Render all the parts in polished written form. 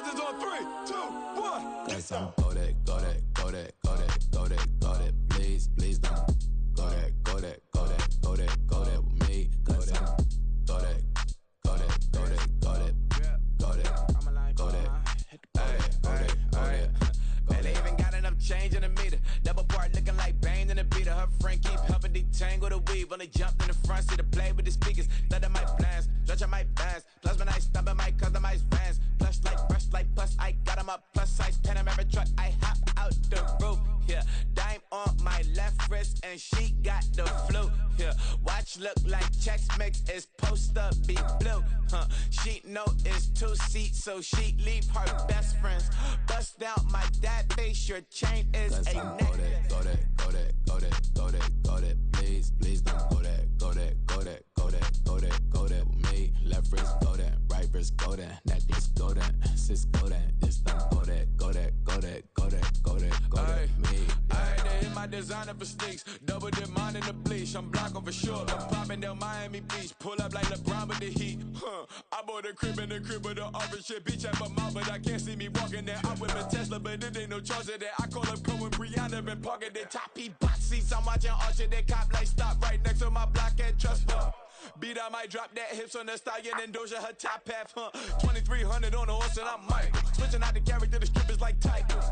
Legends on 3, 2, 1. Got some go that, go that, go that, go that, go that, go that. Please, please don't go that, go that, go that, go that, go that with me. Go that, go that, go that, go that, go that, go that, go that, go that. Man, they even got enough change in the meter. Double part looking like Bane in the beater. Her friend keep helping detangle the weave. When they jumped in the front seat to play with the speakers. Let my plans, stretch on my bands. Plus when I stumble my customized vans. Plush like brush like plus I got them up. Plus size Panamera truck. I hop out the roof. Yeah, dime on my left wrist and she got the flu. Yeah, watch look like Chex Mix is supposed to be blue. She know it's 2 seats, so she leave her best friends. Bust down my dad face, your chain is a neck. Go that, go that, go that, go that, go that. Please, please don't go that, go that, go that, go that, go that, go that with me. Left wrist go that, right wrist go that, necklace go that, sis go that, this don't go that, go that, go that, go that, go that, go that, me. I had to hit my designer for sneaks, double dip mine in the bleach. I'm blocking for sure. I'm popping down Miami Beach, pull up like LeBron with the heat. I bought a crib in the crib with the orange shit. Beach at my mouth, but I can't see me walking there. I whip a Tesla, but it ain't no charge of that. I call up Cohen, Brianna, been parking the top P box seats. I'm watching Archer, they cop like stop right next to my block at Trust Fund. Beat, I might drop that hips on the stallion and Doja her top half, 2300 on the horse and I'm Mike. Switching out the character, the strippers like Tigers.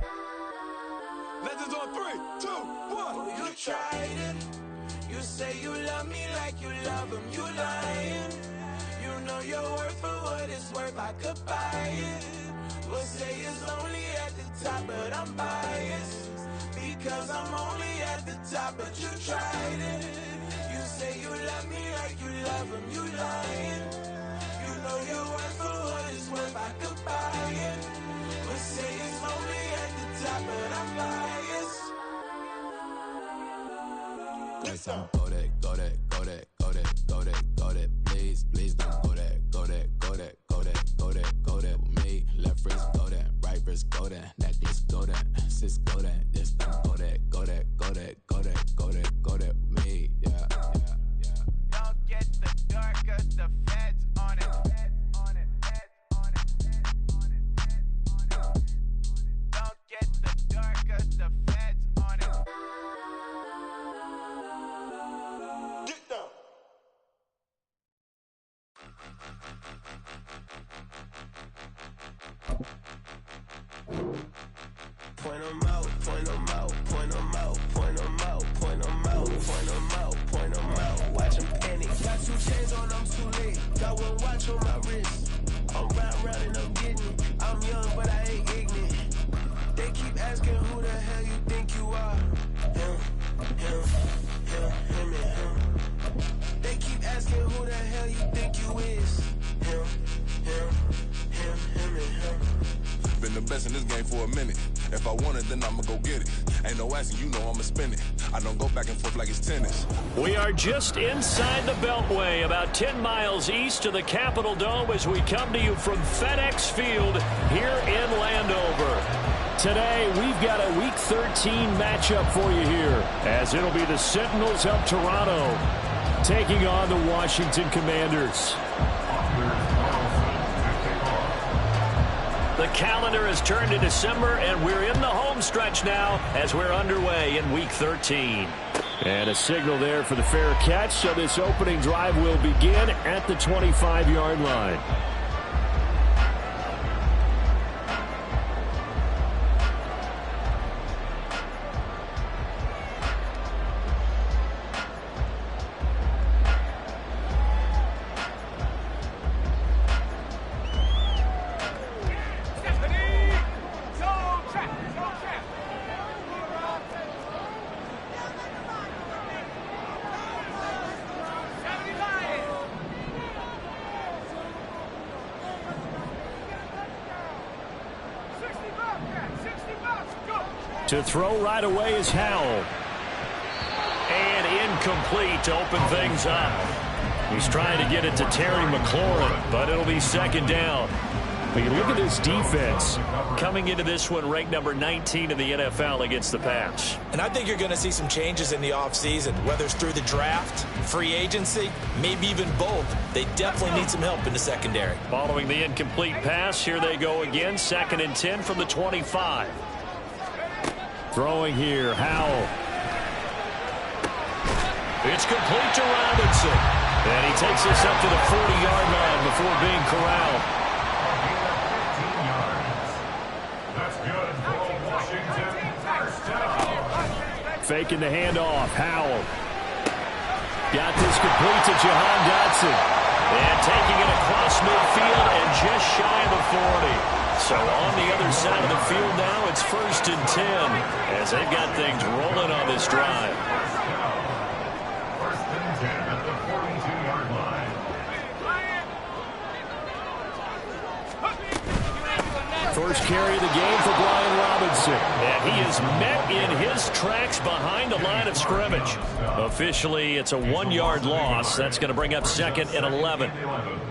Legends on 3, 2, 1. You tried it. You say you love me like you love him. You lying. You know your worth for what it's worth. I could buy it. We'll say it's lonely at the top, but I'm biased because I'm only at the top. But you tried it. You say you love me like you love him. You lying. You know your worth for what it's worth. I could buy it. We'll say it's lonely at the top, but I'm biased. Got some go that, go that, go that, go that, go that, go that. Please, please don't go that, go that, go that, go that, go that, go that with me. Left wrist go that, right wrist go that, necklace go that, sis go that, this don't go that, go that, go that, go that, go that, go that with me. Yeah, yeah, yeah. Don't get the door 'cause the feds on it. Don't get the door 'cause the feds on it. Get down. Point 'em out, point 'em out, point 'em out, point 'em out, point 'em out, point 'em out, point 'em out. Watch 'em panic. Got 2 chains on, I'm too late. Got 1 watch on my wrist. I'm round and I'm getting it. I'm young, but I ain't ignorant. They keep asking who the hell you think you are. Him, and him. They keep asking who the hell you think you is. Him, and him. Been the best in this game for a minute. If I want it, then I'ma go get it. Ain't no asking, you know I'ma spin it. I don't go back and forth like it's tennis. We are just inside the Beltway, about 10 miles east of the Capitol Dome as we come to you from FedEx Field here in Landover. Today, we've got a Week 13 matchup for you here, as it'll be the Sentinels of Toronto taking on the Washington Commanders. The calendar has turned to December, and we're in the home stretch now as we're underway in Week 13. And a signal there for the fair catch, so this opening drive will begin at the 25-yard line. To throw right away is Howell. And incomplete to open things up. He's trying to get it to Terry McLaurin, but it'll be second down. But you look at this defense coming into this one ranked number 19 in the NFL against the pass. And I think you're going to see some changes in the offseason, whether it's through the draft, free agency, maybe even both. They definitely need some help in the secondary. Following the incomplete pass, here they go again. 2nd and 10 from the 25. Throwing here, Howell. It's complete to Robinson. And he takes this up to the 40-yard line before being corralled. Faking the handoff. Howell. Got this complete to Jahan Dotson. And taking it across midfield and just shy of the 40. So on the other side of the field now, it's 1st and 10 as they've got things rolling on this drive. 1st and 10 at the 42-yard line. First carry of the game for Brian Robinson. And he is met in his tracks behind the line of scrimmage. Officially, it's a 1-yard loss. That's going to bring up 2nd and 11.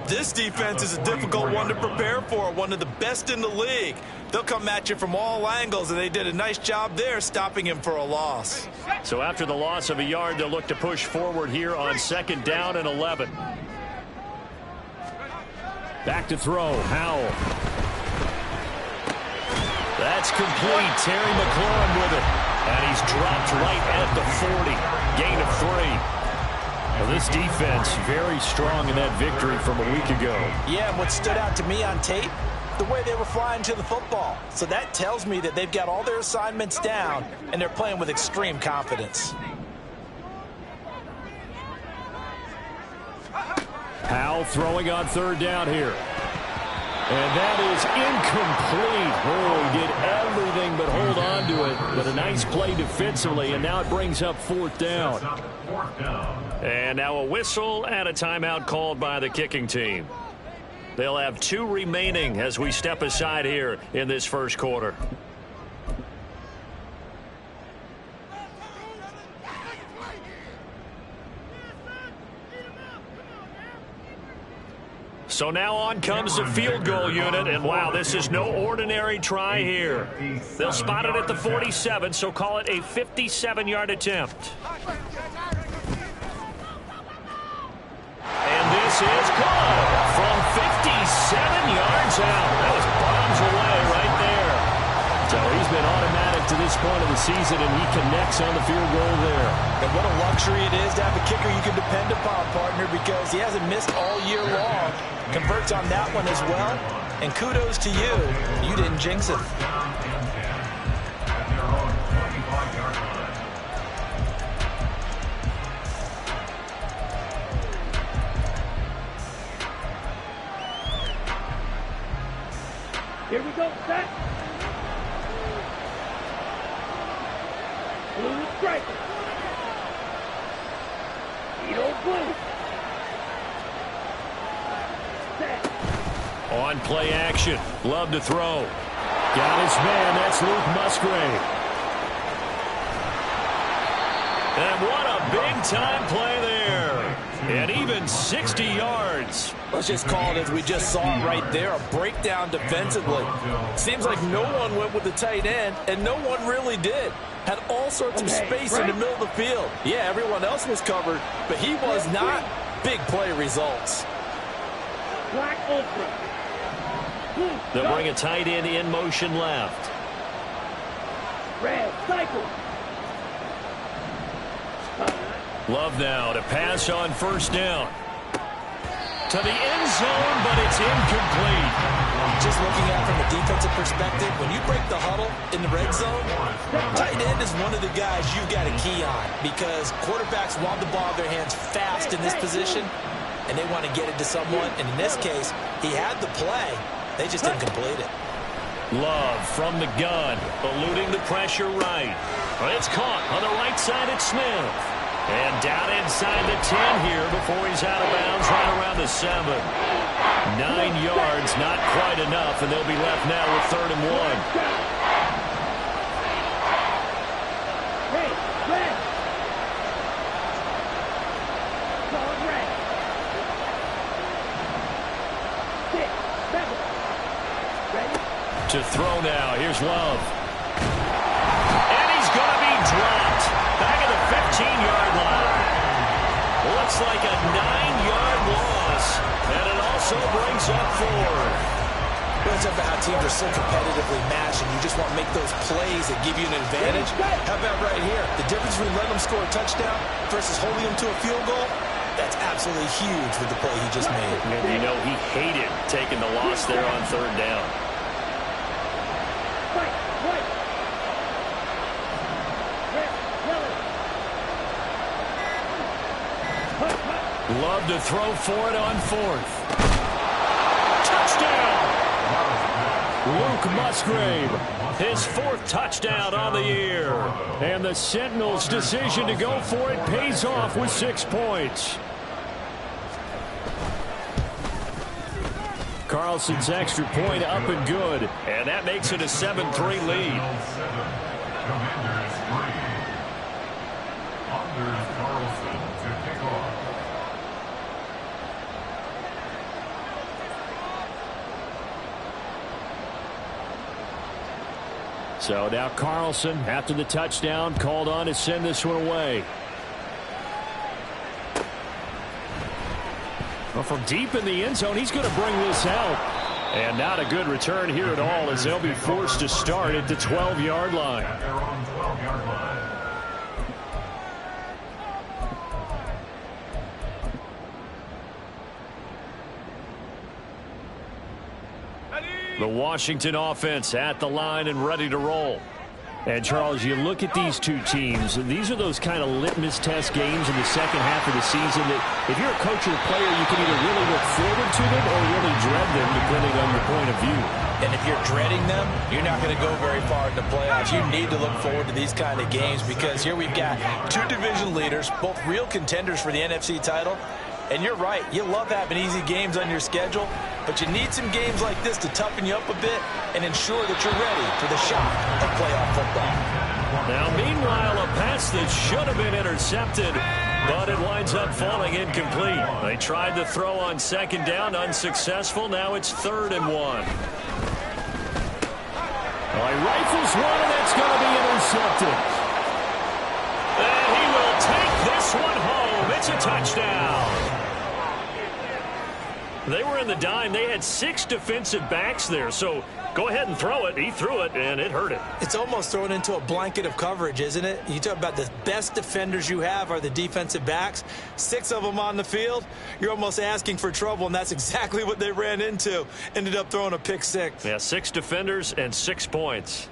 This defense is a difficult one to prepare for, one of the best in the league. They'll come at you from all angles, and they did a nice job there stopping him for a loss. So after the loss of a yard, they'll look to push forward here on 2nd down and 11. Back to throw. Howell. That's complete. Terry McLaurin with it. And he's dropped right at the 40. Gain of 3. Well, this defense very strong in that victory from a week ago. Yeah, and what stood out to me on tape, the way they were flying to the football. So that tells me that they've got all their assignments down, and they're playing with extreme confidence. Howell throwing on 3rd down here. And that is incomplete. Oh, he did everything but hold on to it. But a nice play defensively, and now it brings up 4th down. And now a whistle and a timeout called by the kicking team. They'll have 2 remaining as we step aside here in this first quarter. So now on comes the field goal unit, and wow, this is no ordinary try here. They'll spot it at the 47, so call it a 57-yard attempt. And this is good from 57 yards out. That was bombs away right there. So he's been automatic to this point of the season, and he connects on the field goal there. And what a luxury it is to have a kicker you can depend upon, partner, because he hasn't missed all year long. Converts on that one as well. And kudos to you. You didn't jinx it. Here we go, set. Blue striker. Edo blue. Set. On play action. Love to throw. Got his man. That's Luke Musgrave. And what a big-time play there. And even 60 yards. Let's just call it as we just saw it right there, a breakdown defensively. Seems like no one went with the tight end, and no one really did. Had all sorts of space in the middle of the field. Yeah, everyone else was covered, but he was not. Big play results. Black Ultra. They'll bring a tight end in motion left. Red cycle. Love now to pass on first down. To the end zone, but it's incomplete. Just looking at it from a defensive perspective, when you break the huddle in the red zone, tight end is one of the guys you've got a key on because quarterbacks want the ball in their hands fast in this position, and they want to get it to someone. And in this case, he had the play. They just didn't complete it. Love from the gun, eluding the pressure right. It's caught on the right side at Smith. And down inside the 10 here before he's out of bounds right around the 7. 9 yards, not quite enough, and they'll be left now with 3rd and 1. Hey, red. Solid red. To throw now. Here's Love. And he's going to be dropped. Back at the 15-yard line. Looks like a 9-yard loss. And it also brings up 4. It's about how teams are so competitively matched, and you just want to make those plays that give you an advantage. How about right here? The difference between letting them score a touchdown versus holding them to a field goal, that's absolutely huge with the play he just made. And you know he hated taking the loss there on 3rd down. Love to throw for it on 4th. Touchdown! Luke Musgrave, his 4th touchdown on the year. And the Sentinels' decision to go for it pays off with 6 points. Carlson's extra point up and good. And that makes it a 7-3 lead. So now Carlson, after the touchdown, called on to send this one away. Well, from deep in the end zone, he's going to bring this out. And not a good return here at all, as they'll be forced to start at the 12-yard line. The Washington offense at the line and ready to roll. And, Charles, you look at these two teams, and these are those kind of litmus test games in the second half of the season that if you're a coach or a player, you can either really look forward to them or really dread them, depending on your point of view. And if you're dreading them, you're not going to go very far in the playoffs. You need to look forward to these kind of games because here we've got 2 division leaders, both real contenders for the NFC title. And you're right, you love having easy games on your schedule, but you need some games like this to toughen you up a bit and ensure that you're ready for the shock of playoff football. Now, meanwhile, a pass that should have been intercepted, but it winds up falling incomplete. They tried to throw on 2nd down, unsuccessful. Now it's 3rd and 1. Well, he rifles one, and that's going to be intercepted. And he will take this one home. It's a touchdown. They were in the dime. They had 6 defensive backs there, so go ahead and throw it. He threw it, and it hurt him. It's almost thrown into a blanket of coverage, isn't it? You talk about the best defenders you have are the defensive backs. 6 of them on the field. You're almost asking for trouble, and that's exactly what they ran into. Ended up throwing a pick 6. Yeah, 6 defenders and 6 points.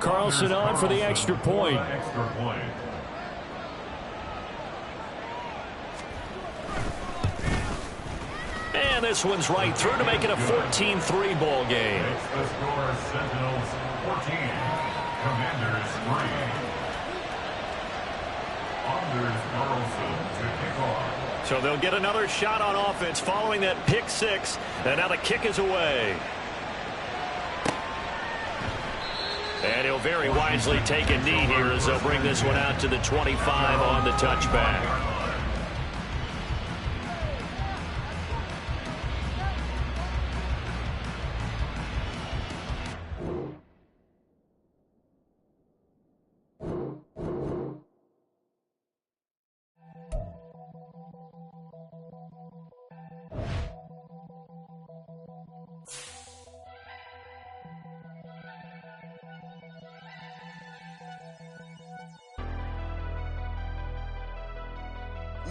Carlson on for the extra point. And this one's right through to make it a 14-3 ball game. The score, Sentinels 14, Commanders 3. Anders Carlson to kick off. So they'll get another shot on offense following that pick 6. And now the kick is away. And he'll very wisely take a knee here as they'll bring this one out to the 25 on the touchback.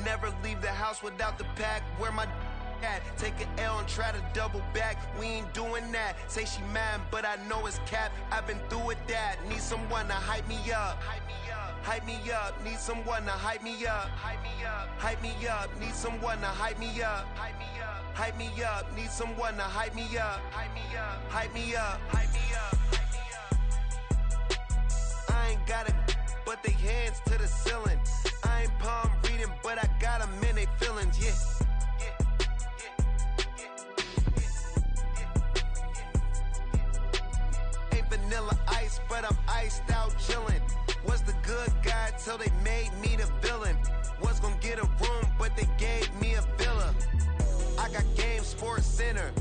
Never leave the house without the pack. Where my at? Take an L and try to double back. We ain't doing that. Say she mad, but I know it's cap. I've been through with that. Need someone to hype me up. Hype me up. Need someone to hype me up. Hype me up. Need someone to hype me up. Hype me up. Need someone to hype me up. Hype me up. Hype me up. Hype me up. vanilla ice, but I'm iced out chillin'. Was the good guy till they made me the villain. Was gonna get a room, but they gave me a villa. I got Game Sports Center.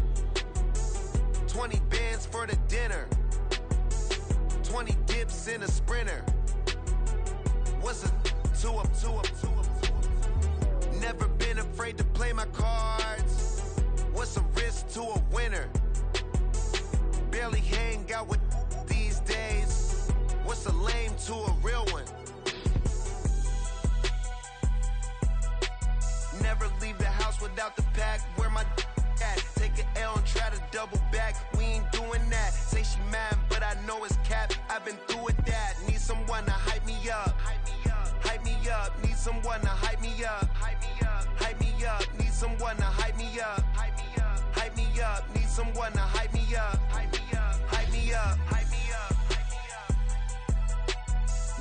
20 bands for the dinner. 20 dips in a sprinter. What's a two up? Never been afraid to play my cards. What's a risk to a winner? Barely hang out with these days. What's a lame to a real one? Never leave the house without the pack. Where my at? Take an L and try to double back. We ain't doing that. Say she mad, but I know it's cap. I've been through with that. Need someone to hype me up. Hype me up. Need someone to hype me up. Hype me up. Need someone to hype me up. Hype me up. Need someone to hype me up. Hype me up.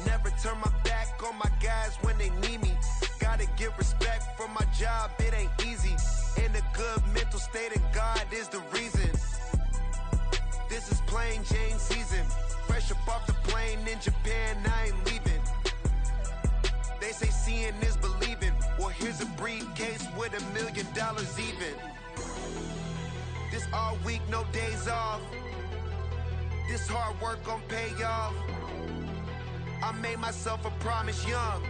Never turn my back on my guys when they need me. Gotta get respect for my job, it ain't easy. In a good mental state, and God is the reason. This is plain Jane season. Fresh up off the plane in Japan, I ain't leaving. They say seeing is believing. Well, here's a briefcase with $1 million even. This all week, no days off. This hard work gon' pay off. I made myself a promise young.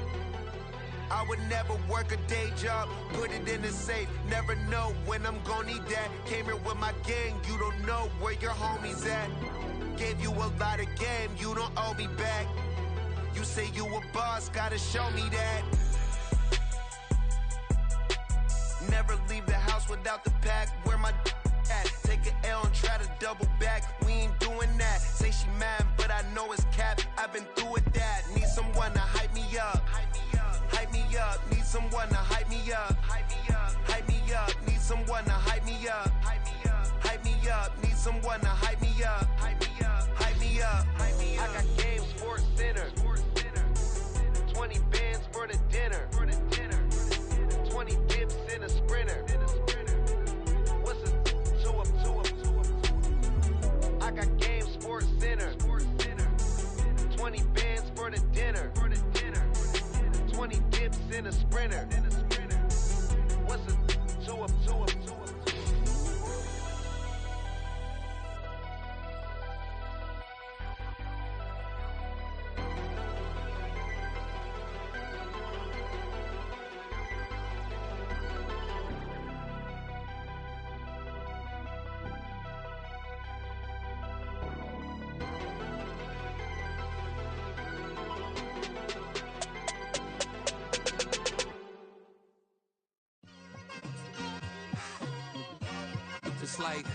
I would never work a day job, put it in the safe. Never know when I'm gon' need that. Came here with my gang, you don't know where your homies at. Gave you a lot of game, you don't owe me back. You say you a boss, gotta show me that. Never leave the house without the pack. Where my at? Take an L and try to double back. We ain't doing that. Say she mad, but I know it's cap. I've been through with that. Need someone to hype me up. Hype me up. Need someone to hype me up. Hype me up. Need someone to hype me up. Hype me up. Need someone to hype me up. Hype me up. I got Game Sports Center. 20 bands for the dinner. 20 dips in a sprinter. What's a two up? I got Game Sports Center. 20 bands for the dinner. 20 dips in a sprinter. What's a two up? It's like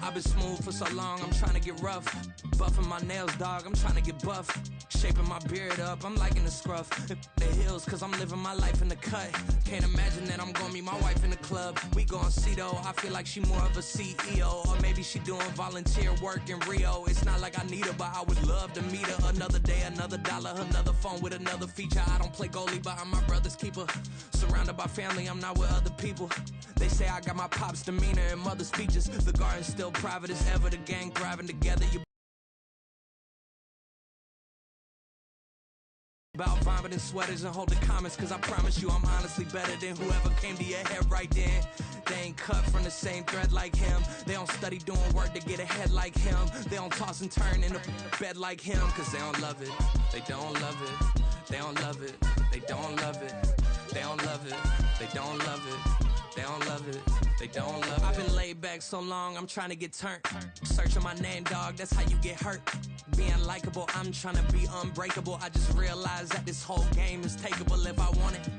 I've been smooth for so long, I'm trying to get rough. Buffing my nails, dog, I'm trying to get buff. Shaping my beard up, I'm liking the scruff. The hills, cause I'm living my life in the cut. Can't imagine that I'm gonna meet my wife in the club. We gon' see though, I feel like she more of a CEO. Or maybe she doing volunteer work in Rio. It's not like I need her, but I would love to meet her. Another day, another dollar, another phone with another feature. I don't play goalie, but I'm my brother's keeper. Surrounded by family, I'm not with other people. They say I got my pop's demeanor and mother's features. The garden's still private as ever, the gang thriving together. You about vomiting sweaters and holding comments, cause I promise you I'm honestly better than whoever came to your head right then. They ain't cut from the same thread like him. They don't study doing work to get ahead like him. They don't toss and turn in the bed like him, cause they don't love it. They don't love it. They don't love it. They don't love it. They don't love it. They don't love it. They don't love it. They don't love it. I've been laid back so long, I'm trying to get turned. Searching my name, dog, that's how you get hurt. Being likable, I'm trying to be unbreakable. I just realized that this whole game is takeable if I want it.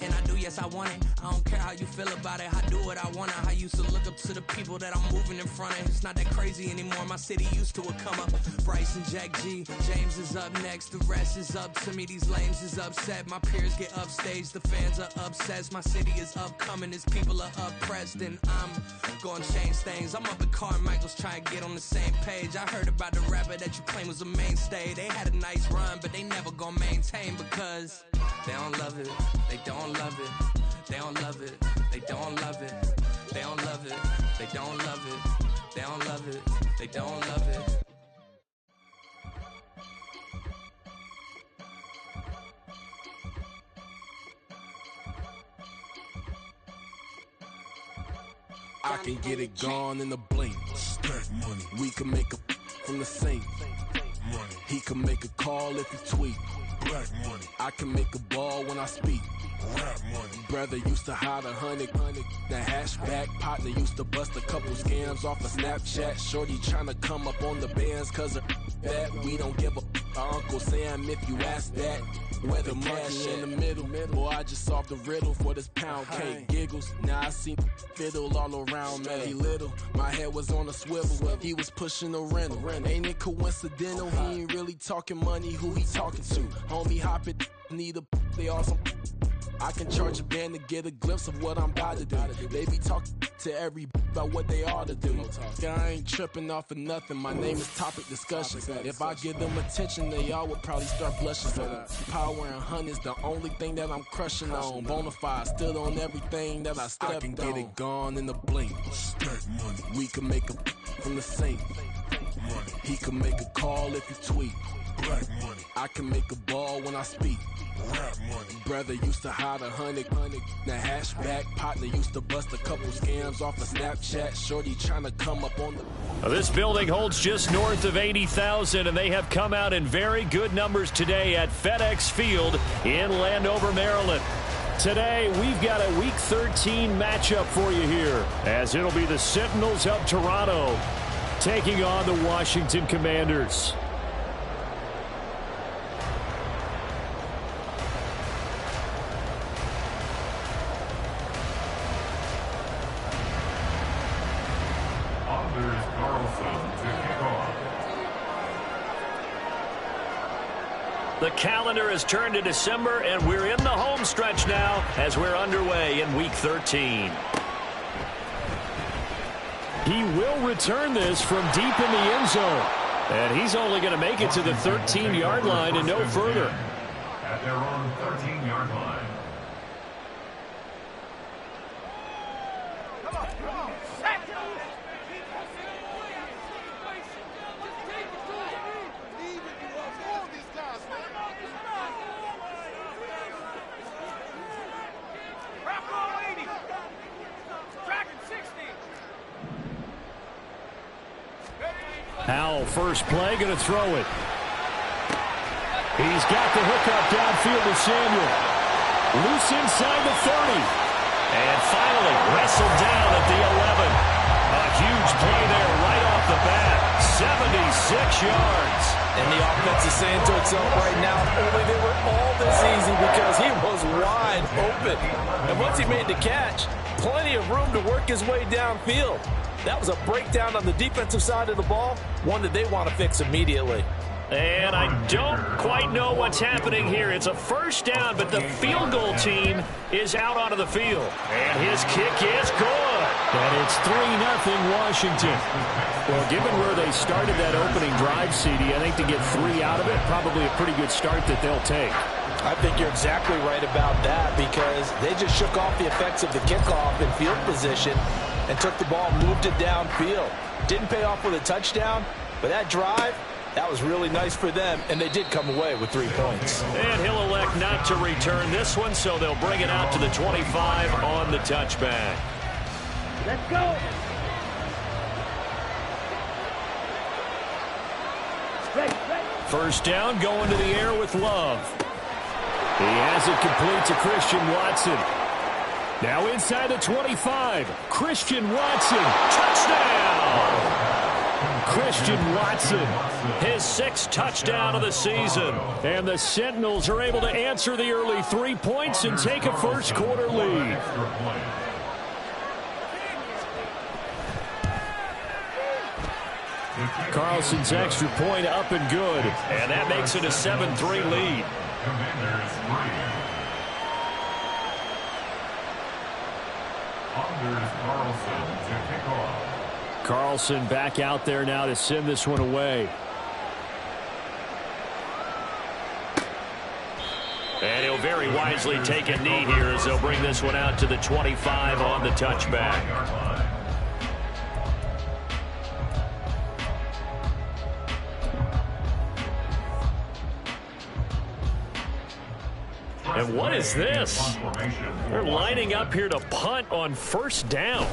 And I do, yes, I want it. I don't care how you feel about it. I do what I want. I used to look up to the people that I'm moving in front of. It's not that crazy anymore. My city used to it come up. Bryce and Jack G. James is up next. The rest is up to me. These lames is upset. My peers get upstaged. The fans are obsessed. My city is upcoming. These people are oppressed. And I'm gonna change things. I'm up at Carmichael's trying to get on the same page. I heard about the rapper that you claim was a mainstay. They had a nice run, but they never gonna maintain because they don't love it. They don't love it. They don't love it. They don't love it. They don't love it. They don't love it. They don't love it. They don't love it. I can get it gone in the blink. Stack money. We can make a from the sink. Money. He can make a call if he tweet. Black money. I can make a ball when I speak. Rap money. Brother used to hide 100. The hashback partner used to bust a couple scams off of Snapchat. Shorty tryna come up on the bands cause of that. We don't give a Uncle Sam if you ask that. Where the money in the middle. Boy, I just solved the riddle for this pound cake. Giggles, now I see fiddle all around me. He little, my head was on a swivel. He was pushing a rental. Ain't it coincidental? He ain't really talking money. Who he talking to? Homie, hop it, need a they awesome. I can charge a band to get a glimpse of what I'm about to do. They be talking to every about what they ought to do. I ain't tripping off of nothing. My name is Topic Discussion. If I give them attention, they all would probably start blushing. Power and hunt is the only thing that I'm crushing on. Bonafide, stood on everything that I stepped on. I can get it gone in the blink. Stack money. We can make a from the sink. Money. He can make a call if he tweet. Black money. I can make a ball when I speak. Rap money. Brother used to hide 100. The hashback partner used to bust a couple scams off of Snapchat. Shorty tryna come up on the... This building holds just north of 80,000, and they have come out in very good numbers today at FedEx Field in Landover, Maryland. Today, we've got a Week 13 matchup for you here, as it'll be the Sentinels of Toronto taking on the Washington Commanders. The calendar has turned to December, and we're in the home stretch now as we're underway in Week 13. He will return this from deep in the end zone, and he's only going to make it to the 13-yard line and no further. At their own 13-yard line. Howell, first play, going to throw it. He's got the hookup downfield to Samuel. Loose inside the 30. And finally wrestled down at the 11. A huge play there right off the bat. 76 yards. And the offense is saying to itself right now, only they were all this easy because he was wide open. And once he made the catch, plenty of room to work his way downfield. That was a breakdown on the defensive side of the ball, one that they want to fix immediately. And I don't quite know what's happening here. It's a first down, but the field goal team is out onto the field. And his kick is good. And it's 3-0 Washington. Well, given where they started that opening drive, CD, I think to get 3 out of it, probably a pretty good start that they'll take. I think you're exactly right about that because they just shook off the effects of the kickoff in field position and took the ball, moved it downfield. Didn't pay off with a touchdown, but that drive, that was really nice for them, and they did come away with 3 points. And he'll elect not to return this one, so they'll bring it out to the 25 on the touchback. Let's go. First down, going to the air with Love. He has it complete to Christian Watson. Now inside the 25. Christian Watson. Touchdown! Christian Watson, his 6th touchdown of the season. And the Sentinels are able to answer the early 3 points and take a first quarter lead. Carlson's extra point up and good. And that makes it a 7-3 lead. Commanders 3. Anders Carlson to kick off. Carlson back out there now to send this one away. And he'll very wisely take a knee here as they'll bring this one out to the 25 on the touchback. And what is this? They're lining up here to punt on first down.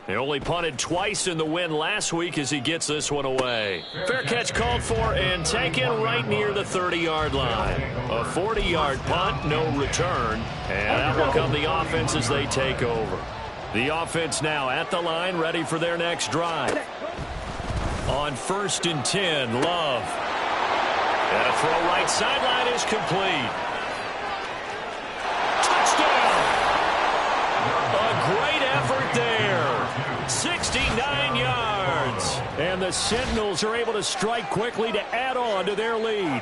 He only punted twice in the win last week as he gets this one away. Fair catch called for and taken right near the 30-yard line. A 40-yard punt, no return, and that will come the offense as they take over. The offense now at the line, ready for their next drive. On 1st and 10, Love. And a throw right sideline is complete. Touchdown! A great effort there. 69 yards. And the Sentinels are able to strike quickly to add on to their lead.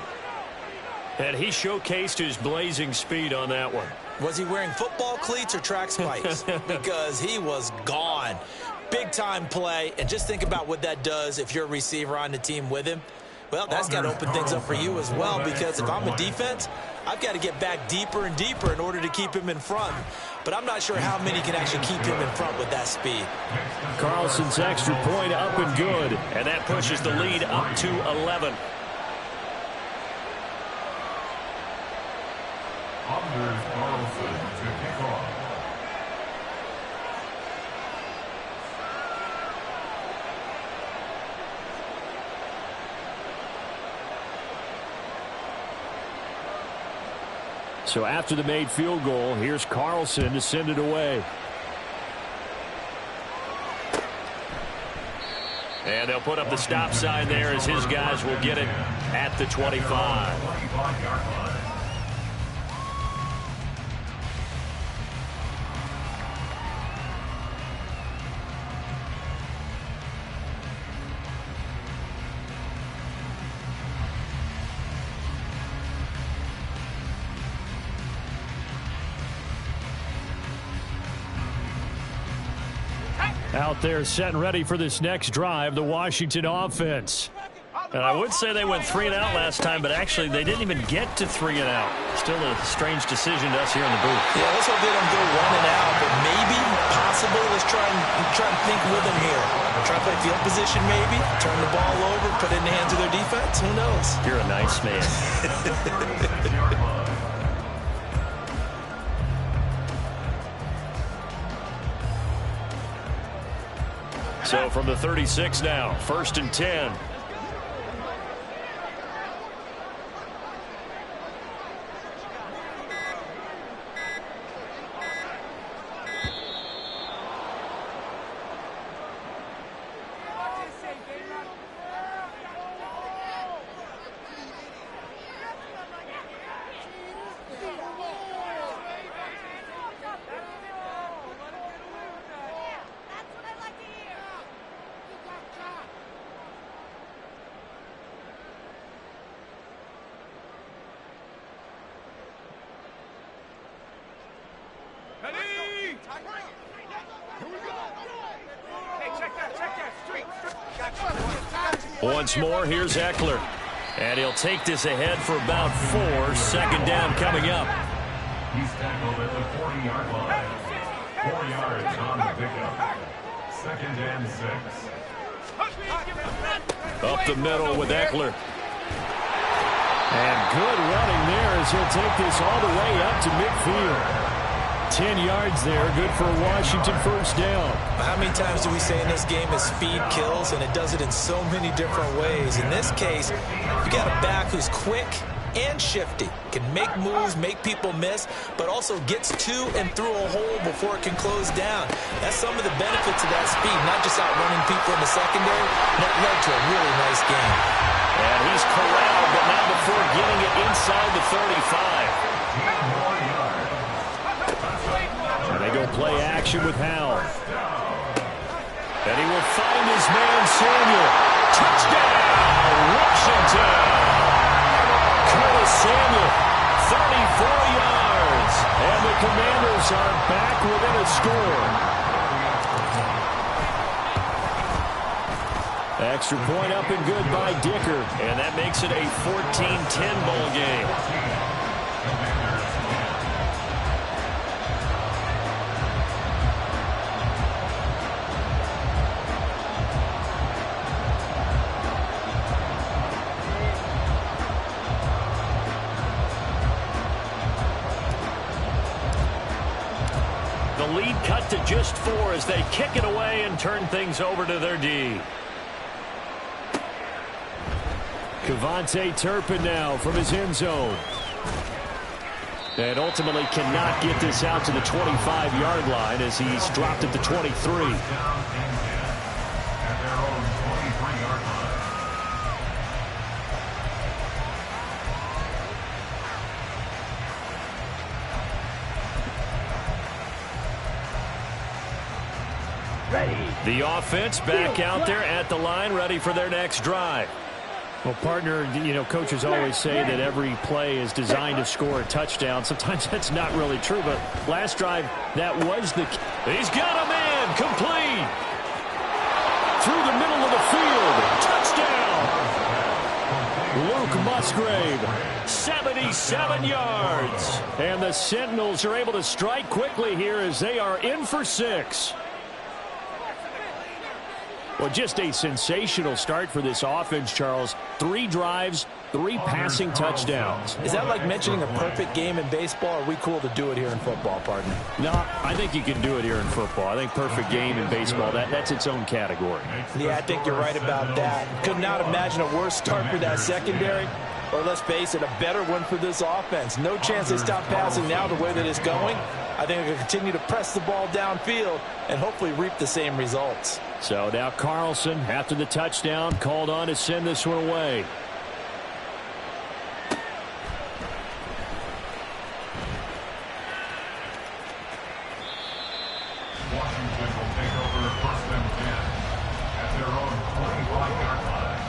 And he showcased his blazing speed on that one. Was he wearing football cleats or track spikes? Because he was gone. Big-time play. And just think about what that does if you're a receiver on the team with him. Well, that's got to open things up for you as well, because if I'm a defense, I've got to get back deeper and deeper in order to keep him in front. But I'm not sure how many can actually keep him in front with that speed. Carlson's extra point up and good, and that pushes the lead up to 11. Anders Carlson to kick off. So after the made field goal, here's Carlson to send it away. And they'll put up the stop sign there as his guys will get it at the 25. Out there set and ready for this next drive, the Washington offense. And I would say they went 3 and out last time, but actually they didn't even get to 3 and out. Still a strange decision to us here in the booth. Yeah, let's hope they don't go 1 and out, but maybe, possibly, let's try and think with them here. Try to play field position maybe, turn the ball over, put it in the hands of their defense. Who knows? You're a nice man. So from the 36 now, 1st and 10. Once more, here's Eckler. And he'll take this ahead for about 4. 2nd down coming up. He's tackled at the 40-yard line. 4 yards on the pickup. 2nd and 6. Up the middle with Eckler. And good running there as he'll take this all the way up to midfield. 10 yards there, good for a Washington 1st down. How many times do we say in this game is speed kills, and it does it in so many different ways. In this case, you got a back who's quick and shifty, can make moves, make people miss, but also gets to and through a hole before it can close down. That's some of the benefits of that speed, not just outrunning people in the secondary. That led to a really nice game. And he's corralled, but not before getting it inside the 35. And they go play action with Howell. And he will find his man Samuel. Touchdown, Washington! Curtis Samuel, 34 yards. And the Commanders are back within a score. Extra point up and good by Dicker. And that makes it a 14-10 ball game. the lead cut to just 4 as they kick it away and turn things over to their D. Kevontae Turpin now from his end zone. And ultimately cannot get this out to the 25-yard line as he's dropped at the 23. The offense back out there at the line, ready for their next drive. Well, partner, you know, coaches always say that every play is designed to score a touchdown. Sometimes that's not really true, but last drive, that was the key. He's got a man complete. Through the middle of the field. Touchdown. Luke Musgrave, 77 yards. And the Sentinels are able to strike quickly here as they are in for 6. Well, just a sensational start for this offense, Charles. 3 drives, 3 passing touchdowns. Is that like mentioning a perfect game in baseball, or are we cool to do it here in football, partner? No, I think you can do it here in football. I think perfect game in baseball, that's its own category. Yeah, I think you're right about that. Could not imagine a worse start for that secondary, or let's face it, a better one for this offense. No chance they stop passing now the way that it's going. I think they'll continue to press the ball downfield and hopefully reap the same results. So now Carlson, after the touchdown, called on to send this one away. Washington will take over 1st and 10 at their own 25-yard line.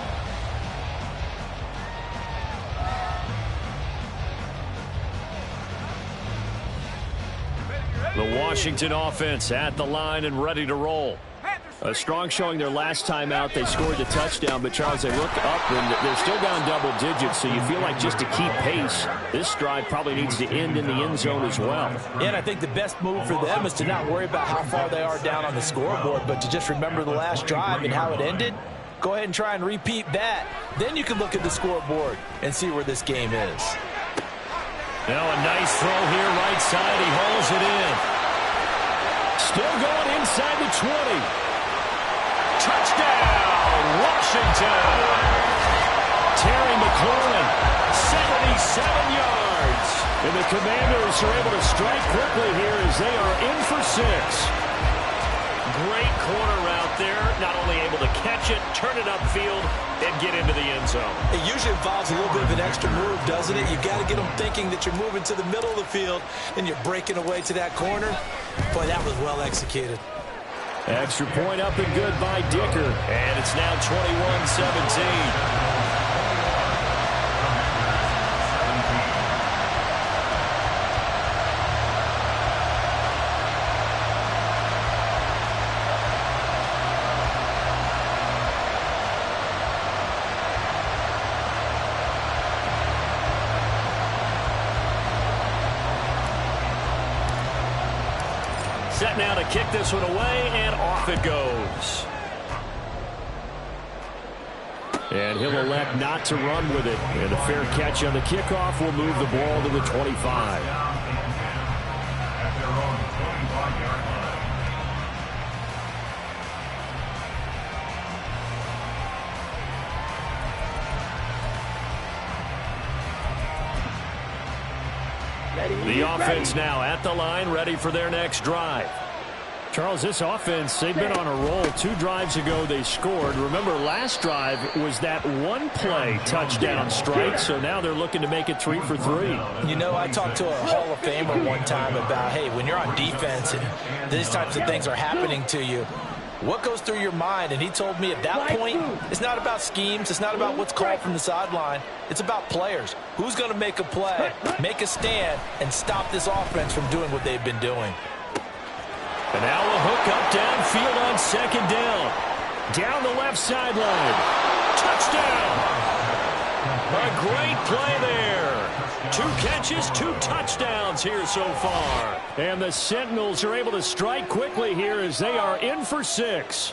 The Washington offense at the line and ready to roll. A strong showing their last time out. They scored the touchdown, but Charles, they look up and they're still down double digits, so you feel like just to keep pace, this drive probably needs to end in the end zone as well. Yeah, and I think the best move for them is to not worry about how far they are down on the scoreboard, but to just remember the last drive and how it ended. Go ahead and try and repeat that. Then you can look at the scoreboard and see where this game is. Now a nice throw here, right side. He hauls it in. Still going inside the 20. Touchdown, Washington. Terry McLaurin, 77 yards. And the Commanders are able to strike quickly here as they are in for 6. Great corner route there. Not only able to catch it, turn it upfield, and get into the end zone. It usually involves a little bit of an extra move, doesn't it? You've got to get them thinking that you're moving to the middle of the field and you're breaking away to that corner. Boy, that was well executed. Extra point up and good by Dicker. And it's now 21-17. Set now to kick this one away, and off it goes. And he'll elect not to run with it. And a fair catch on the kickoff will move the ball to the 25. At their own 25-yard The offense now at the line, ready for their next drive. Charles, this offense, they've been on a roll. 2 drives ago, they scored. Remember, last drive was that one-play touchdown strike, so now they're looking to make it 3 for 3. You know, I talked to a Hall of Famer one time about, hey, when you're on defense and these types of things are happening to you, what goes through your mind? And he told me at that point, it's not about schemes. It's not about what's called from the sideline. It's about players. Who's going to make a play, make a stand, and stop this offense from doing what they've been doing. And now a hook up downfield on 2nd down. Down the left sideline. Touchdown. A great play there. 2 catches, 2 touchdowns here so far. And the Sentinels are able to strike quickly here as they are in for 6.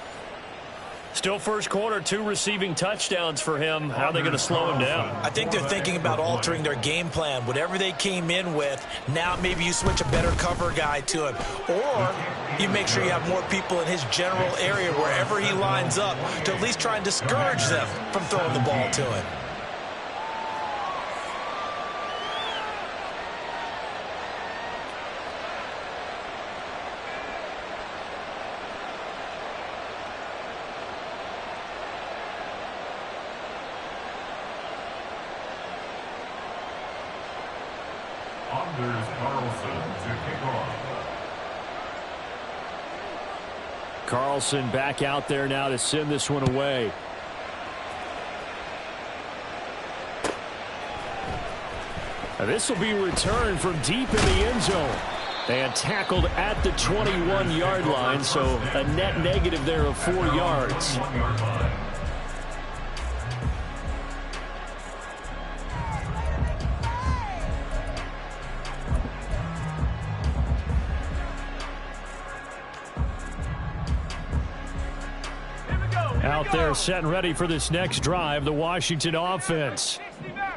Still first quarter, 2 receiving touchdowns for him. How are they going to slow him down? I think they're thinking about altering their game plan. Whatever they came in with, now maybe you switch a better cover guy to him. Or you make sure you have more people in his general area wherever he lines up to at least try and discourage them from throwing the ball to him. Carlson back out there now to send this one away. Now this will be returned from deep in the end zone and tackled at the 21-yard line, so a net negative there of 4 yards. Out there set and ready for this next drive, the Washington offense.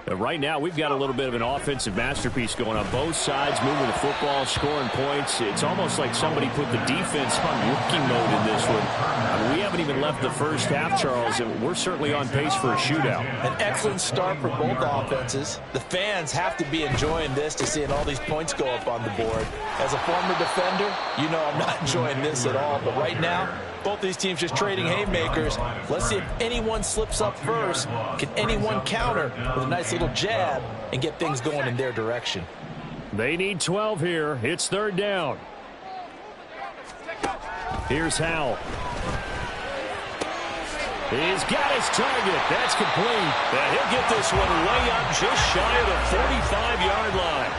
Right now, we've got a little bit of an offensive masterpiece going on both sides, moving the football, scoring points. It's almost like somebody put the defense on rookie mode in this one. I mean, we haven't even left the first half, Charles, and we're certainly on pace for a shootout. An excellent start for both offenses. The fans have to be enjoying this to seeing all these points go up on the board. As a former defender, you know I'm not enjoying this at all, but right now, both these teams just trading haymakers. Let's see if anyone slips up first. Can anyone counter with a nice little jab and get things going in their direction? They need 12 here. It's third down. Here's Howell. He's got his target. That's complete. And he'll get this one way up just shy of the 45-yard line.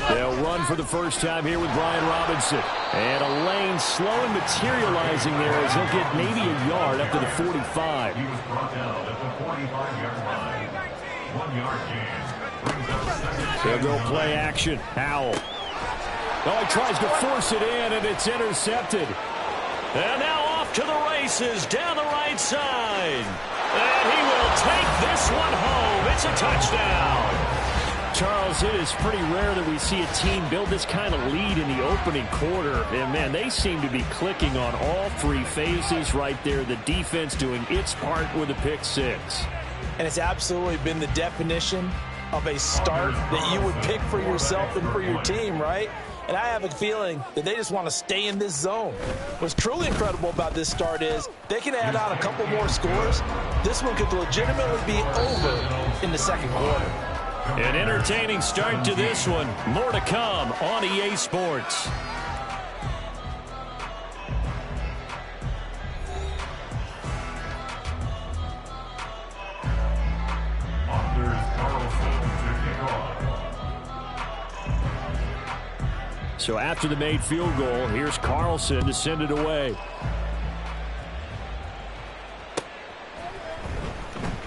They'll run for the first time here with Brian Robinson. And a lane slow and materializing there as he'll get maybe a yard up to the 45. He was brought down at the 45-yard line. 1 yard gain. They'll go play action. Howell. Oh, he tries to force it in, and it's intercepted. And now off to the races down the right side. And he will take this one home. It's a touchdown. Charles, it is pretty rare that we see a team build this kind of lead in the opening quarter. And, man, they seem to be clicking on all 3 phases right there. The defense doing its part with a pick 6. And it's absolutely been the definition of a start that you would pick for yourself and for your team, right? And I have a feeling that they just want to stay in this zone. What's truly incredible about this start is they can add on a couple more scores. This one could legitimately be over in the second quarter. An entertaining start to this one. More to come on EA Sports. So after the made field goal, here's Carlson to send it away.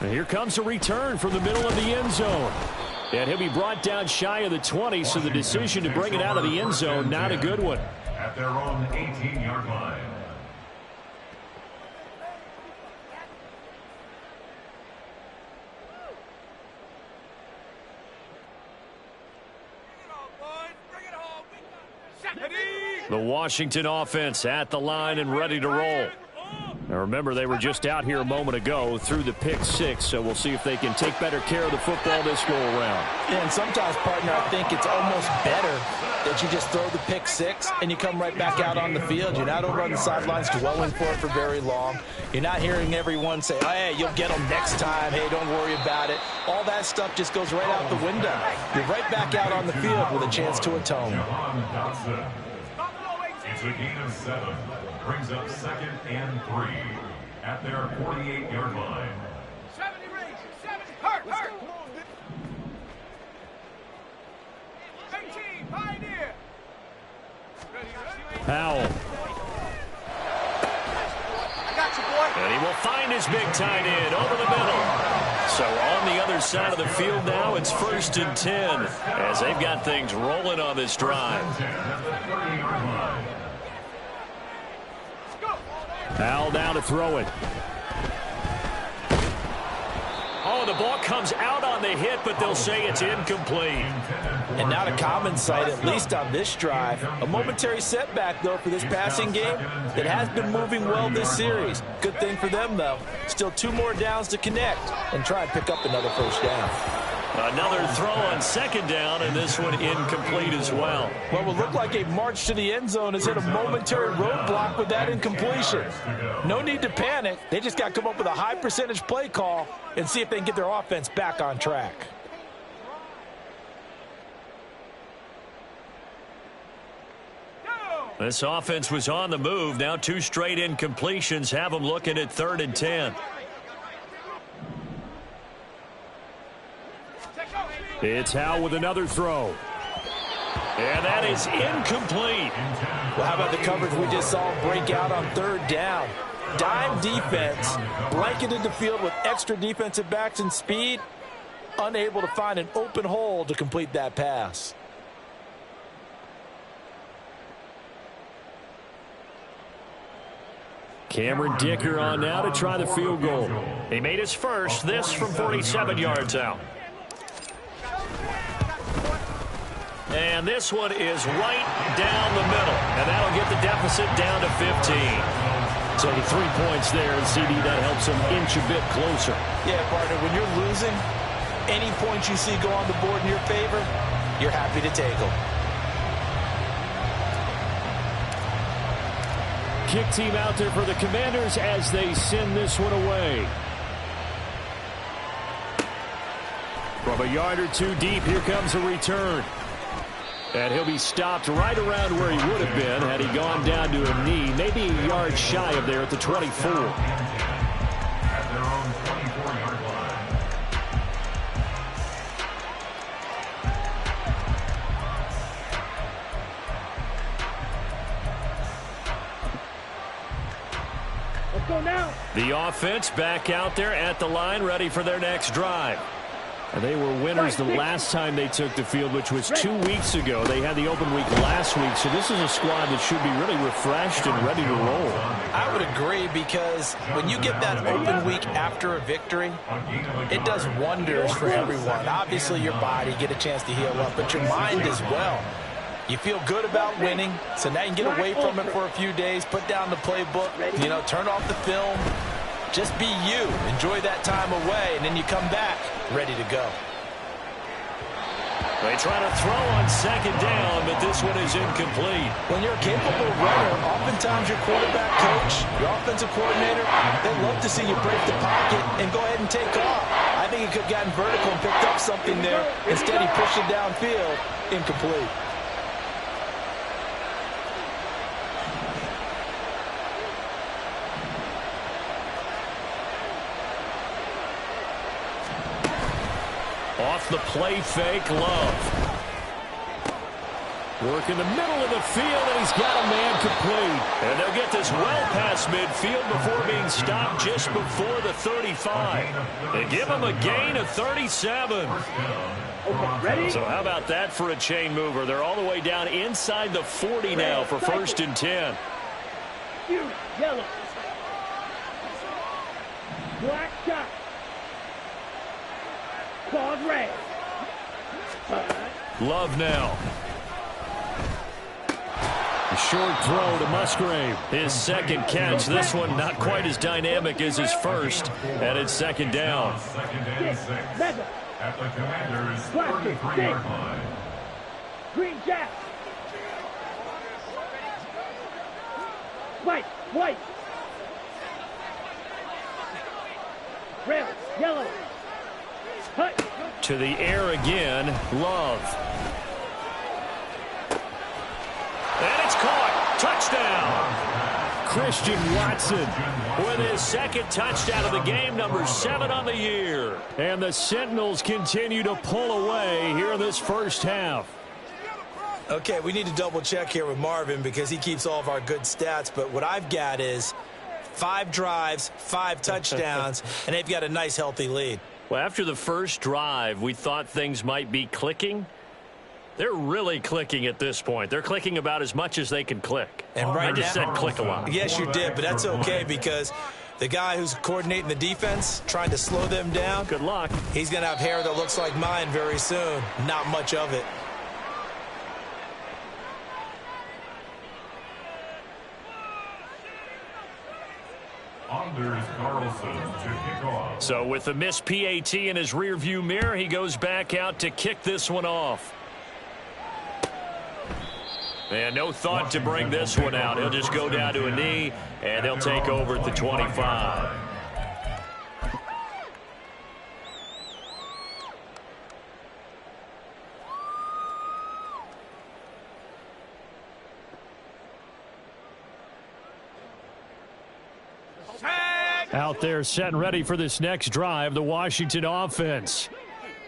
And here comes a return from the middle of the end zone. And he'll be brought down shy of the 20, so the decision to bring it out of the end zone, not a good one. At their own 18-yard line. The Washington offense at the line and ready to roll. Now remember, they were just out here a moment ago through the pick 6, so we'll see if they can take better care of the football this go-around. Yeah, and sometimes, partner, I think it's almost better that you just throw the pick 6 and you come right back out on the field. You're not over on the sidelines dwelling for it for very long. You're not hearing everyone say, oh, hey, you'll get them next time. Hey, don't worry about it. All that stuff just goes right out the window. You're right back out on the field with a chance to atone. It's a gain of 7. Brings up 2nd and 3 at their 48-yard line. 70 range, 70, hurt. 18, Pioneer. Howell. I got you, boy. And he will find his big tight end over the middle. So on the other side of the field now, it's 1st and 10 as they've got things rolling on this drive. Al down to throw it. Oh, the ball comes out on the hit, but they'll say it's incomplete. And not a common sight, at least on this drive. A momentary setback, though, for this passing game that has been moving well this series. Good thing for them, though. Still 2 more downs to connect and try and pick up another first down. Another throw on 2nd down, and this one incomplete as well. What will look like a march to the end zone has hit a momentary roadblock with that incompletion. No need to panic. They just got to come up with a high percentage play call and see if they can get their offense back on track. This offense was on the move. Now 2 straight incompletions have them looking at 3rd and 10. It's Howe with another throw. And that is incomplete. Well, how about the coverage we just saw break out on 3rd down? Dime defense, blanketed the field with extra defensive backs and speed, unable to find an open hole to complete that pass. Cameron Dicker on now to try the field goal. He made his first, this from 47 yards out. And this one is right down the middle, and that'll get the deficit down to 15. So the 3 points there, and CD, that helps them inch a bit closer. Yeah, partner, when you're losing, any points you see go on the board in your favor, you're happy to take them. Kick team out there for the Commanders as they send this one away. From a yard or 2 deep, here comes a return. And he'll be stopped right around where he would have been had he gone down to a knee, maybe a yard shy of there at the 24. At their own 24-yard line. Let's go now. The offense back out there at the line, ready for their next drive. They were winners the last time they took the field, which was 2 weeks ago. They had the open week last week, so this is a squad that should be really refreshed and ready to roll. I would agree, because when you get that open week after a victory, it does wonders for everyone. Obviously, your body, get a chance to heal up, but your mind as well. You feel good about winning, so now you can get away from it for a few days, put down the playbook, turn off the film. Just be you. Enjoy that time away, and then you come back ready to go. They try to throw on 2nd down, but this one is incomplete. When you're a capable runner, oftentimes your quarterback coach, your offensive coordinator, they love to see you break the pocket and go ahead and take off. I think he could have gotten vertical and picked up something there. Instead, he pushed it downfield. Incomplete. Off the play fake, Love. Work in the middle of the field, and he's got a man complete. And they'll get this well past midfield before being stopped just before the 35. They give him a gain of 37. Ready? So how about that for a chain mover? They're all the way down inside the 40 now for 1st and 10. Yellow. Black shot. Claws red. Love now. A short throw to Musgrave. His 2nd catch. This one not quite as dynamic as his first. And it's 2nd down. 2nd and 6. At the Commanders' 33-yard line. Green Jack. White. Red. Yellow. Hut. To the air again. Love. And it's caught. Touchdown. Christian Watson with his 2nd touchdown of the game, number 7 on the year. And the Sentinels continue to pull away here in this first half. Okay, we need to double check here with Marvin because he keeps all of our good stats. But what I've got is 5 drives, 5 touchdowns, and they've got a nice healthy lead. Well, after the first drive, we thought things might be clicking. They're really clicking at this point. They're clicking about as much as they can click. And right I just said click a lot. Yes, you did, but that's okay because the guy who's coordinating the defense, trying to slow them down. Good luck. He's going to have hair that looks like mine very soon. Not much of it. Anders Carlson to kick off. So with the missed PAT in his rearview mirror, he goes back out to kick this one off. And no thought to bring this one out. He'll just go down to a knee, and they'll take over at the 25. Out there set and ready for this next drive, the Washington offense.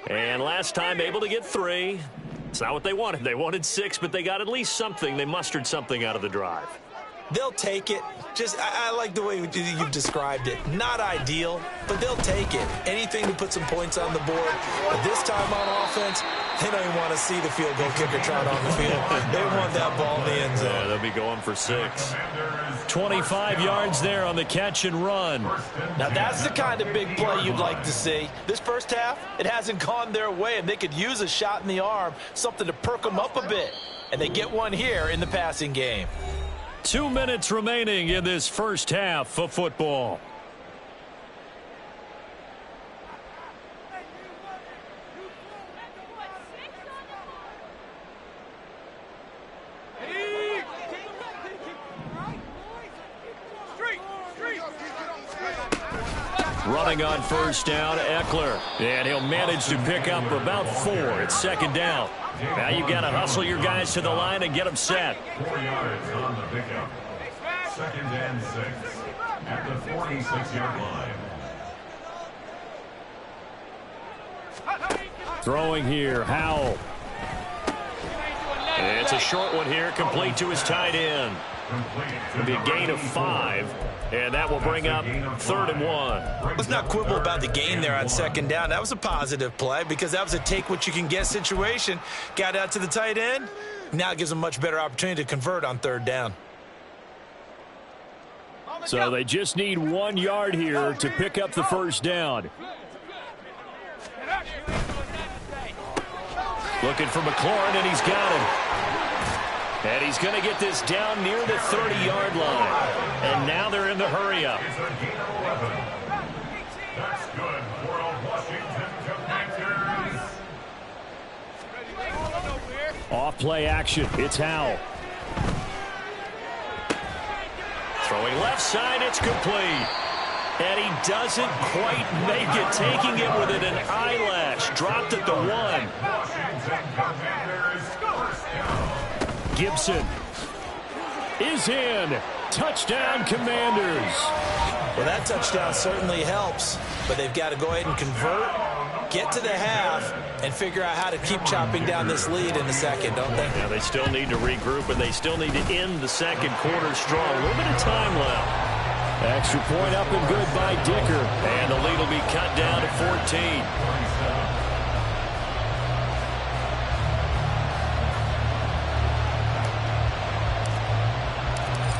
And last time able to get 3. It's not what they wanted. They wanted 6, but they got at least something. They mustered something out of the drive. They'll take it. I like the way you've described it. Not ideal, but they'll take it. Anything to put some points on the board. But this time on offense, they don't even want to see the field goal kicker trot on the field. They want that ball in the end zone. Yeah, they'll be going for 6. 25 yards there on the catch and run. Now, that's the kind of big play you'd like to see. This first half, it hasn't gone their way, and they could use a shot in the arm, something to perk them up a bit. And they get one here in the passing game. 2 minutes remaining in this first half of football. Running on first down, Eckler. And he'll manage to pick up about 4. It's second down. Now you've got to hustle your guys to the line and get them set. 4 yards on the pickup. Second and 6 at the 46-yard line. Throwing here, Howell. And it's a short one here, complete to his tight end. It'll be a gain of 5, and that will bring up 3rd and 1. Let's not quibble about the gain there on second down. That was a positive play because that was a take-what-you-can-get situation. Got out to the tight end. Now it gives them a much better opportunity to convert on 3rd down. So they just need 1 yard here to pick up the first down. Looking for McLaurin, and he's got him. And he's going to get this down near the 30-yard line. And now they're in the hurry-up. That's good for a Washington Commanders. Off-play action. It's Howell. Throwing left side, it's complete. And he doesn't quite make it, taking it with an eyelash. Dropped at the 1. Washington Commanders first down. Gibson is in. Touchdown, Commanders. Well, that touchdown certainly helps, but they've got to go ahead and convert, get to the half, and figure out how to keep chopping down this lead in the second, don't they? Yeah, they still need to regroup, and they still need to end the second quarter strong. A little bit of time left. Extra point up and good by Dicker. And the lead will be cut down to 14.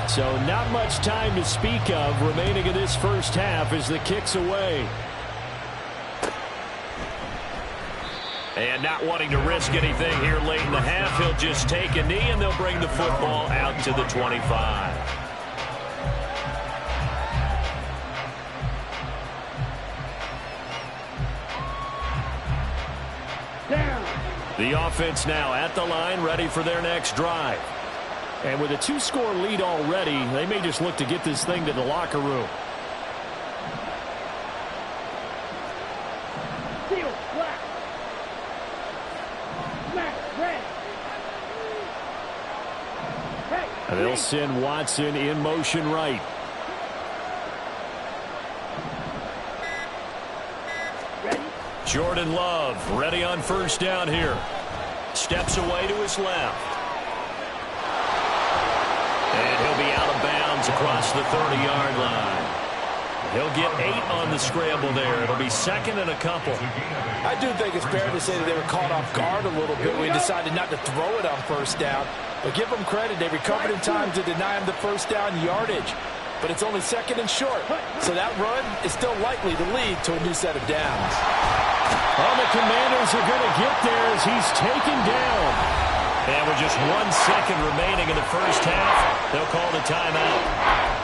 So not much time to speak of remaining in this first half as the kick's away. And not wanting to risk anything here late in the half, he'll just take a knee and they'll bring the football out to the 25. The offense now at the line, ready for their next drive. And with a 2-score lead already, they may just look to get this thing to the locker room. Seal, black. Smack, red. Hey, And they'll send Watson in motion right. ready? Jordan Love ready on first down here. Steps away to his left. And he'll be out of bounds across the 30-yard line. He'll get 8 on the scramble there. It'll be second and a couple. I do think it's fair to say that they were caught off guard a little bit when we decided not to throw it on first down. But give them credit. They recovered in time to deny him the first down yardage. But it's only second and short. So that run is still likely to lead to a new set of downs. Well, the Commanders are going to get there as he's taken down. And with just 1 second remaining in the first half, they'll call the timeout.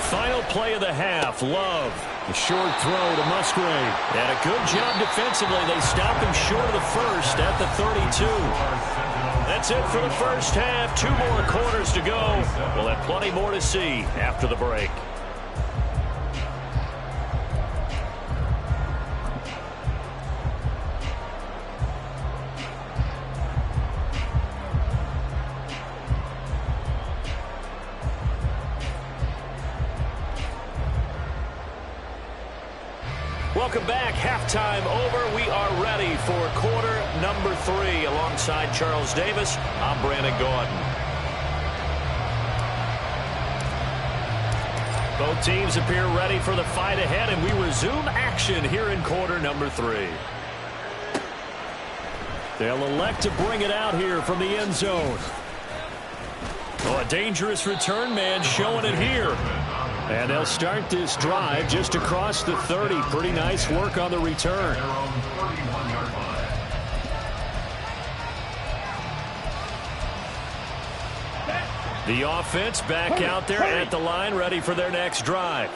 Final play of the half. Love. A short throw to Musgrave. And a good job defensively. They stop him short of the first at the 32. That's it for the first half. 2 more quarters to go. We'll have plenty more to see after the break. Welcome back. Halftime over. We are ready for quarter number 3. Alongside Charles Davis, I'm Brandon Gaudin. Both teams appear ready for the fight ahead, and we resume action here in quarter number 3. They'll elect to bring it out here from the end zone. Oh, a dangerous return man showing it here. And they'll start this drive just across the 30. Pretty nice work on the return. The offense back out there at the line, ready for their next drive.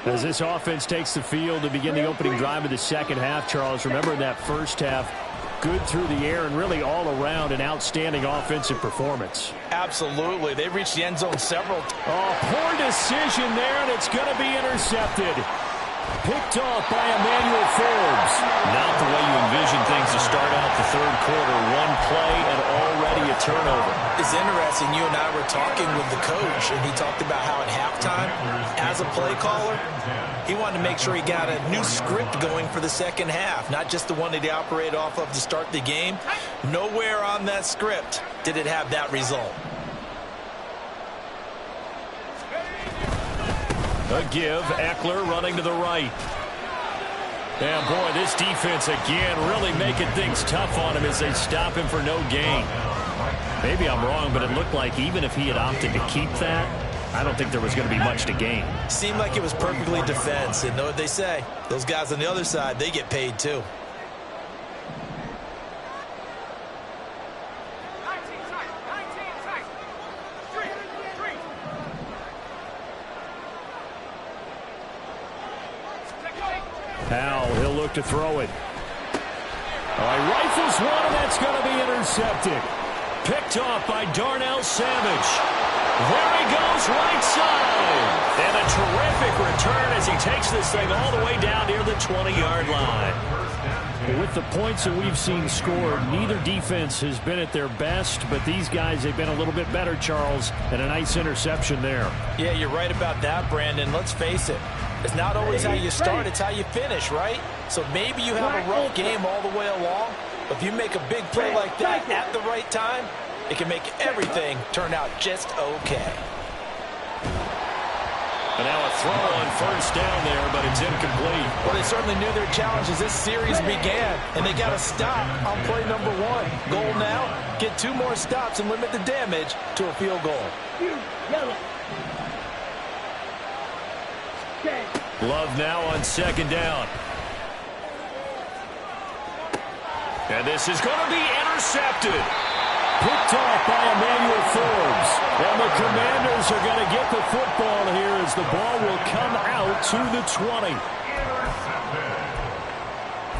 As this offense takes the field to begin the opening drive of the second half, Charles, remember in that first half, good through the air and really all around an outstanding offensive performance. Absolutely. They've reached the end zone several times. Oh, poor decision there, and it's going to be intercepted. Picked off by Emmanuel Forbes. Not the way you envision things to start out the third quarter. 1 play and already a turnover. It's interesting. You and I were talking with the coach, and he talked about how at halftime, as a play caller, he wanted to make sure he got a new script going for the second half, not just the one that he operated off of to start the game. Nowhere on that script did it have that result. A give. Eckler running to the right. And boy, this defense again really making things tough on him as they stop him for no gain. Maybe I'm wrong, but it looked like even if he had opted to keep that, I don't think there was going to be much to gain. Seemed like it was perfectly defense. And know what they say? Those guys on the other side, they get paid too. Powell, he'll look to throw it. All right, rifles one, and that's going to be intercepted. Picked off by Darnell Savage. There he goes, right side. And a terrific return as he takes this thing all the way down near the 20-yard line. With the points that we've seen scored, neither defense has been at their best, but these guys, they've been a little bit better, Charles, and a nice interception there. Yeah, you're right about that, Brandon. Let's face it. It's not always how you start, it's how you finish, right? So maybe you have a rough game all the way along, but if you make a big play like that at the right time, it can make everything turn out just okay. And now a throw on first down there, but it's incomplete. Well, they certainly knew their challenge as this series began, and they got to stop on play number 1. Goal now, get 2 more stops and limit the damage to a field goal. Love now on second down. And this is going to be intercepted. Picked off by Emmanuel Forbes. And the Commanders are going to get the football here as the ball will come out to the 20.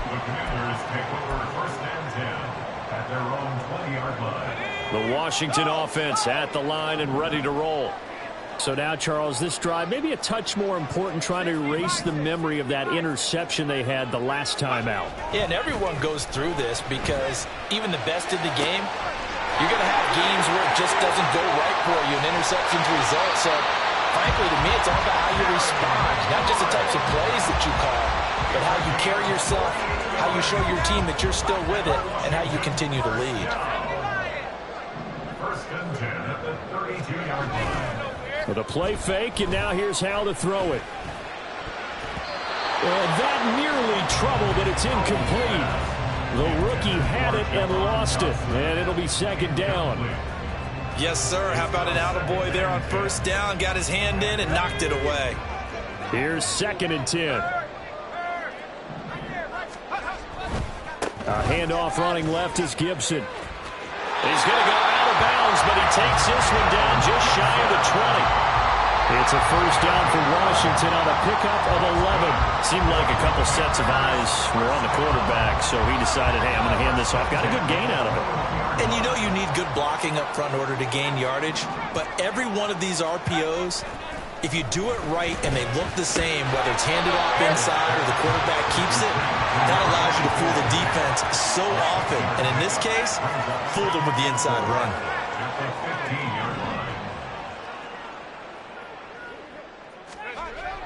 The Commanders take over first and 10 at their own 20-yard line. The Washington offense at the line and ready to roll. So now, Charles, this drive maybe a touch more important, trying to erase the memory of that interception they had the last time out. Yeah, and everyone goes through this because even the best in the game, You're going to have games where it just doesn't go right for you, and interceptions result. So, frankly, to me, it's all about how you respond, not just the types of plays that you call, but how you carry yourself, how you show your team that you're still with it, and how you continue to lead. First and 10 at the 32-yard line. With a play fake, and now here's how to throw it. And that nearly troubled, but it's incomplete. The rookie had it and lost it, and it'll be second down. Yes, sir. How about an attaboy there on first down? Got his hand in and knocked it away. Here's second and 10. A handoff running left is Gibson. He's going to go out of bounds, but he takes this one down just shy of the 20. It's a first down for Washington on a pickup of 11. Seemed like a couple sets of eyes were on the quarterback, so he decided, hey, I'm going to hand this off. Got a good gain out of it. And you know you need good blocking up front in order to gain yardage, but every one of these RPOs, if you do it right and they look the same, whether it's handed off inside or the quarterback keeps it, that allows you to fool the defense so often. And in this case, fooled them with the inside run.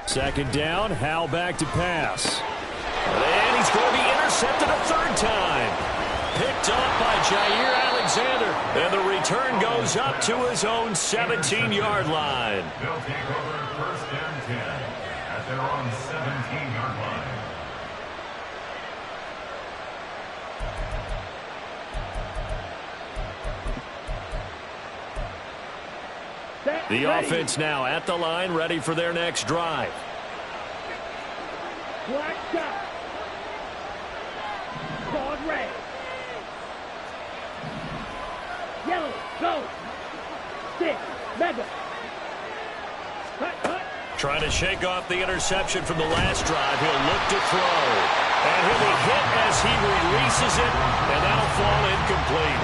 Second down, Howell back to pass. And he's going to be intercepted a third time. Picked up by Jair Alexander. And the return goes up to his own 17-yard line. They'll take over first and 10 at their own 17-yard line. The offense now at the line, ready for their next drive. Black shot. Called red. Yellow, go. Stick, mega. Cut, cut. Trying to shake off the interception from the last drive. He'll look to throw. And he'll be hit as he releases it, and that'll fall incomplete.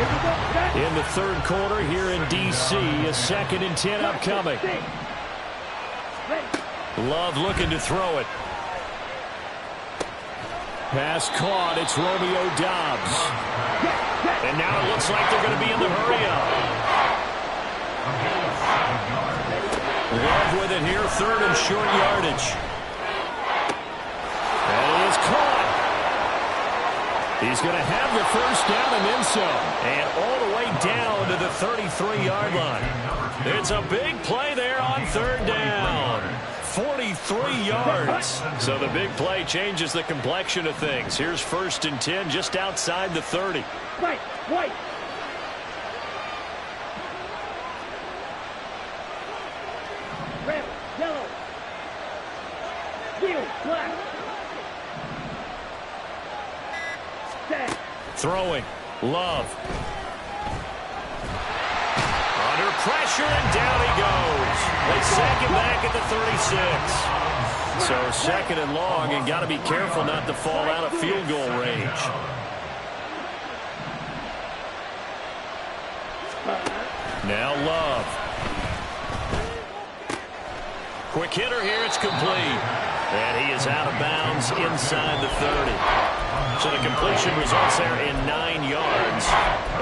In the third quarter here in D.C., a second and 10 upcoming. Love looking to throw it. Pass caught. It's Romeo Doubs. And now it looks like they're going to be in the hurry-up. Love with it here, third and short yardage. And it is caught. He's going to have the first down and then some. And all the way down to the 33-yard line. It's a big play there on third down. 43 yards. So the big play changes the complexion of things. Here's first and 10 just outside the 30. White. Red, yellow. Blue, black. Set. Throwing. Love. Under pressure, and down he goes. They sack him back at the 36. So second and long, and got to be careful not to fall out of field goal range. Now Love. Quick hitter here, it's complete. And he is out of bounds inside the 30. So the completion results there in 9 yards.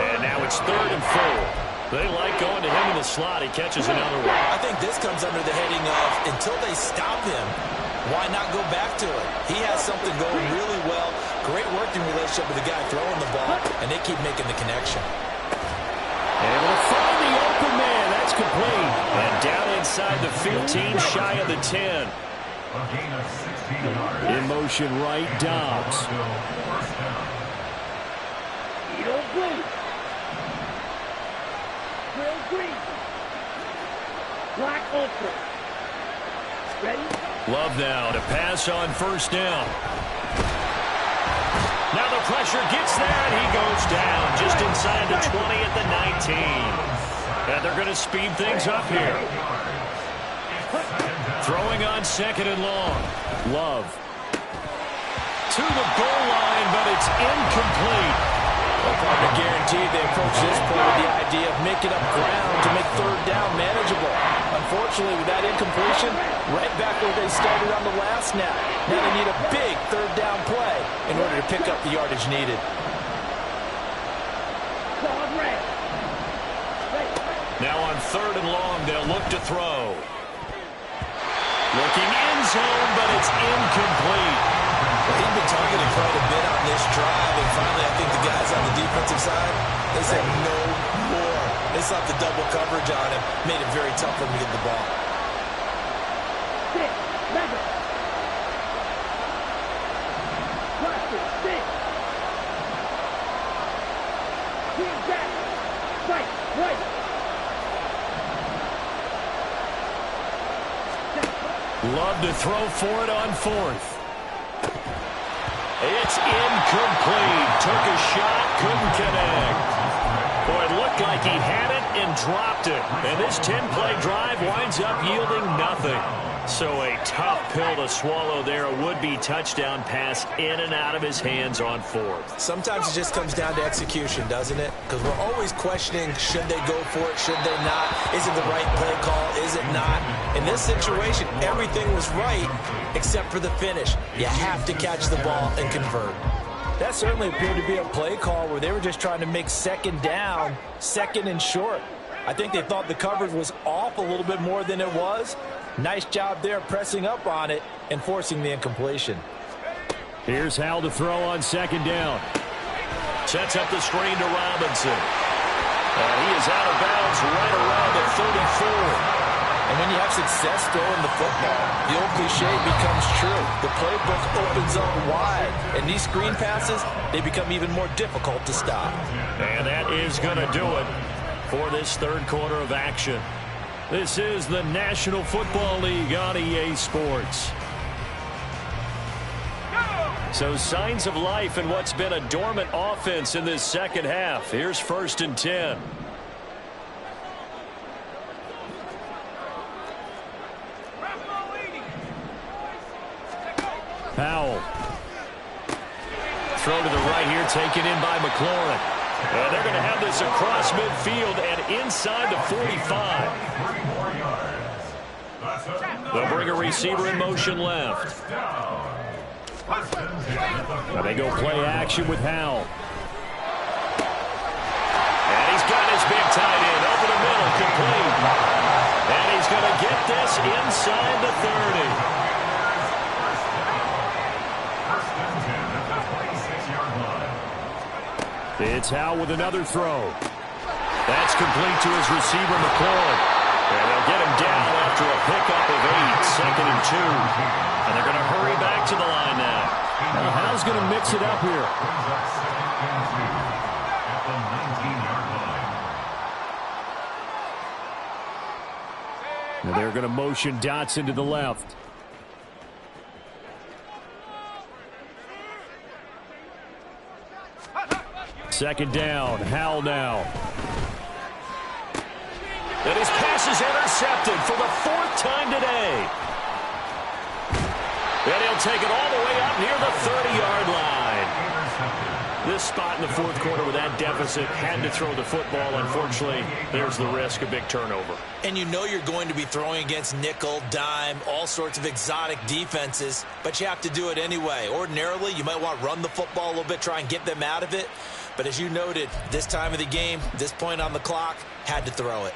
And now it's third and 4. They like going to him in the slot. He catches another one. I think this comes under the heading of, until they stop him, why not go back to it? He has something going really well. Great working relationship with the guy throwing the ball, and they keep making the connection. Able to find the open man. That's complete. And down inside the 15, shy of the 10. In motion right, Dobbs. Eagle blue. Grill green. Black ultra. Ready? Love now to pass on first down. Now the pressure gets there, and he goes down just inside the 20 at the 19. And they're going to speed things up here. Throwing on second and long. Love. To the goal line, but it's incomplete. Well, partner guaranteed they approach this point with the idea of making up ground to make third down manageable. Unfortunately, with that incompletion, right back where they started on the last snap. Now they need a big third down play in order to pick up the yardage needed. Called red. Now on 3rd and long, they'll look to throw. Looking end zone, but it's incomplete. Well, he'd been targeted quite a bit on this drive, and finally I think the guys on the defensive side, they said no more. They slapped the double coverage on him, made it very tough for him to get the ball. Six, mega. Plastic, six. Team back. Fight, right. Love to throw for it on 4th. It's incomplete. Took a shot, couldn't connect. Boy, it looked like he had it and dropped it. And this 10-play drive winds up yielding nothing. So a tough pill to swallow there. A would-be touchdown pass in and out of his hands on 4th. Sometimes it just comes down to execution, doesn't it? Because we're always questioning, should they go for it, should they not? Is it the right play call, is it not? In this situation, everything was right except for the finish. You have to catch the ball and convert. That certainly appeared to be a play call where they were just trying to make 2nd down, 2nd and short. I think they thought the coverage was off a little bit more than it was. Nice job there pressing up on it and forcing the incompletion. Here's Howell to throw on 2nd down. Sets up the screen to Robinson. And he is out of bounds right around the 34. And when you have success throwing the football, the old cliche becomes true. The playbook opens up wide, and these screen passes, they become even more difficult to stop. And that is going to do it for this 3rd quarter of action. This is the National Football League on EA Sports. So signs of life in what's been a dormant offense in this 2nd half. Here's 1st and 10. Powell. Throw to the right here, taken in by McLaurin. And they're going to have this across midfield and inside the 45. They'll bring a receiver in motion left. Now they go play action with Howell. And he's got his big tight end over the middle, complete. And he's going to get this inside the 30. It's Howell with another throw. That's complete to his receiver, McLaurin. And they'll get him down after a pickup of 8, 2nd and 2. And they're going to hurry back to the line now. Now Howell's going to mix it up here. And they're going to motion Dotson to the left. Second down, Howell now. And his pass is intercepted for the 4th time today. And he'll take it all the way up near the 30-yard line. This spot in the 4th quarter with that deficit, had to throw the football. Unfortunately, there's the risk of big turnover. And you know you're going to be throwing against nickel, dime, all sorts of exotic defenses, but you have to do it anyway. Ordinarily, you might want to run the football a little bit, try and get them out of it. But as you noted, this time of the game, this point on the clock, had to throw it.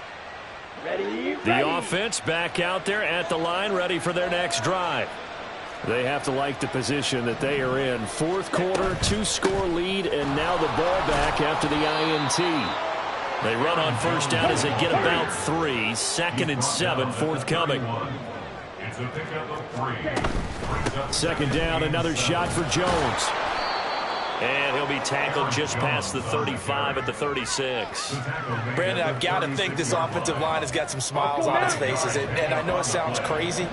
Ready. The offense back out there at the line, ready for their next drive. They have to like the position that they are in. 4th quarter, 2-score lead, and now the ball back after the INT. They run on 1st down as they get about 3. 2nd and 7, forthcoming. 2nd down, another shot for Jones. And he'll be tackled just past the 35 at the 36. Brandon, I've got to think this offensive line has got some smiles on its faces. And I know it sounds crazy,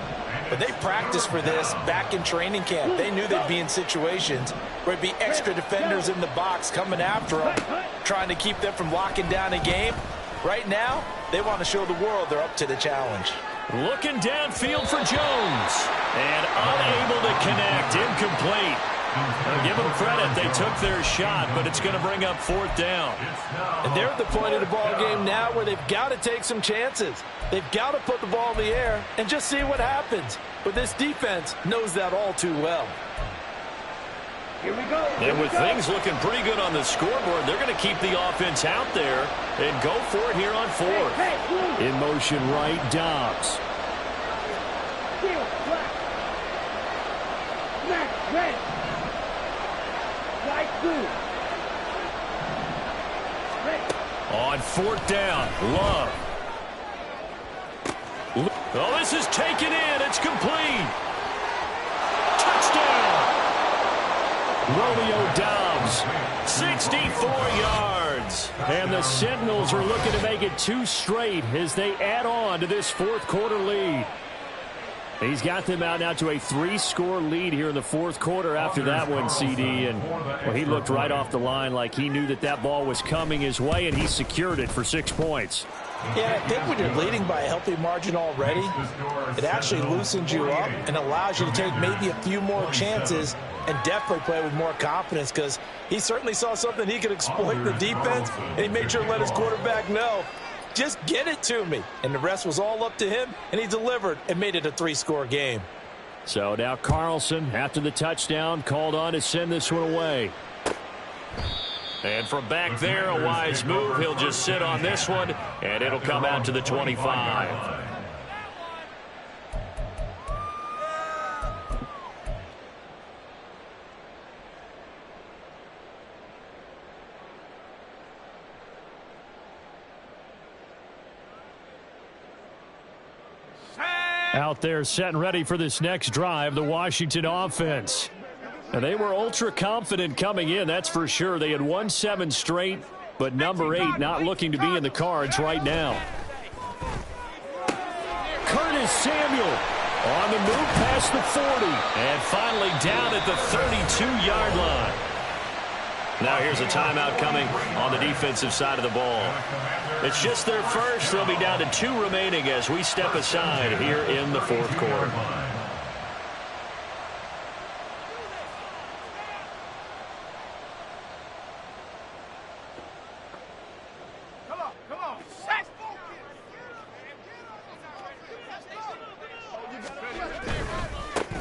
but they practiced for this back in training camp. They knew they'd be in situations where it'd be extra defenders in the box coming after them, trying to keep them from locking down a game. Right now, they want to show the world they're up to the challenge. Looking downfield for Jones. And unable to connect, incomplete. Give them credit, they took their shot, but it's going to bring up 4th down. And they're at the point of the ball game now where they've got to take some chances. They've got to put the ball in the air and just see what happens. But this defense knows that all too well. Here we go. And with things looking pretty good on the scoreboard, they're going to keep the offense out there and go for it here on fourth. Hey, in motion right, Dobbs. Steal, black. Smack, red. Right, blue. Red. On fourth down, Love. Oh, this is taken in. It's complete. Touchdown. Romeo Dobbs, 64 yards. And the Sentinels are looking to make it 2 straight as they add on to this fourth quarter lead. He's got them out now to a 3-score lead here in the fourth quarter after that one, CD. And well, he looked right off the line like he knew that that ball was coming his way, and he secured it for 6 points. Yeah, I think when you're leading by a healthy margin already, it actually loosens you up and allows you to take maybe a few more chances and definitely play with more confidence, because he certainly saw something he could exploit in the defense, and he made sure to let his quarterback know, just get it to me. And the rest was all up to him, and he delivered and made it a 3-score game. So now Carlson, after the touchdown, called on to send this one away. And from back there, a wise move. He'll just sit on this one, and it'll come out to the 25. Out there set and ready for this next drive, the Washington offense. And they were ultra confident coming in, that's for sure. They had won 7 straight, but number 8 not looking to be in the cards right now. Curtis Samuel on the move past the 40. And finally down at the 32-yard line. Now here's a timeout coming on the defensive side of the ball. It's just their first. They'll be down to 2 remaining as we step aside here in the fourth quarter.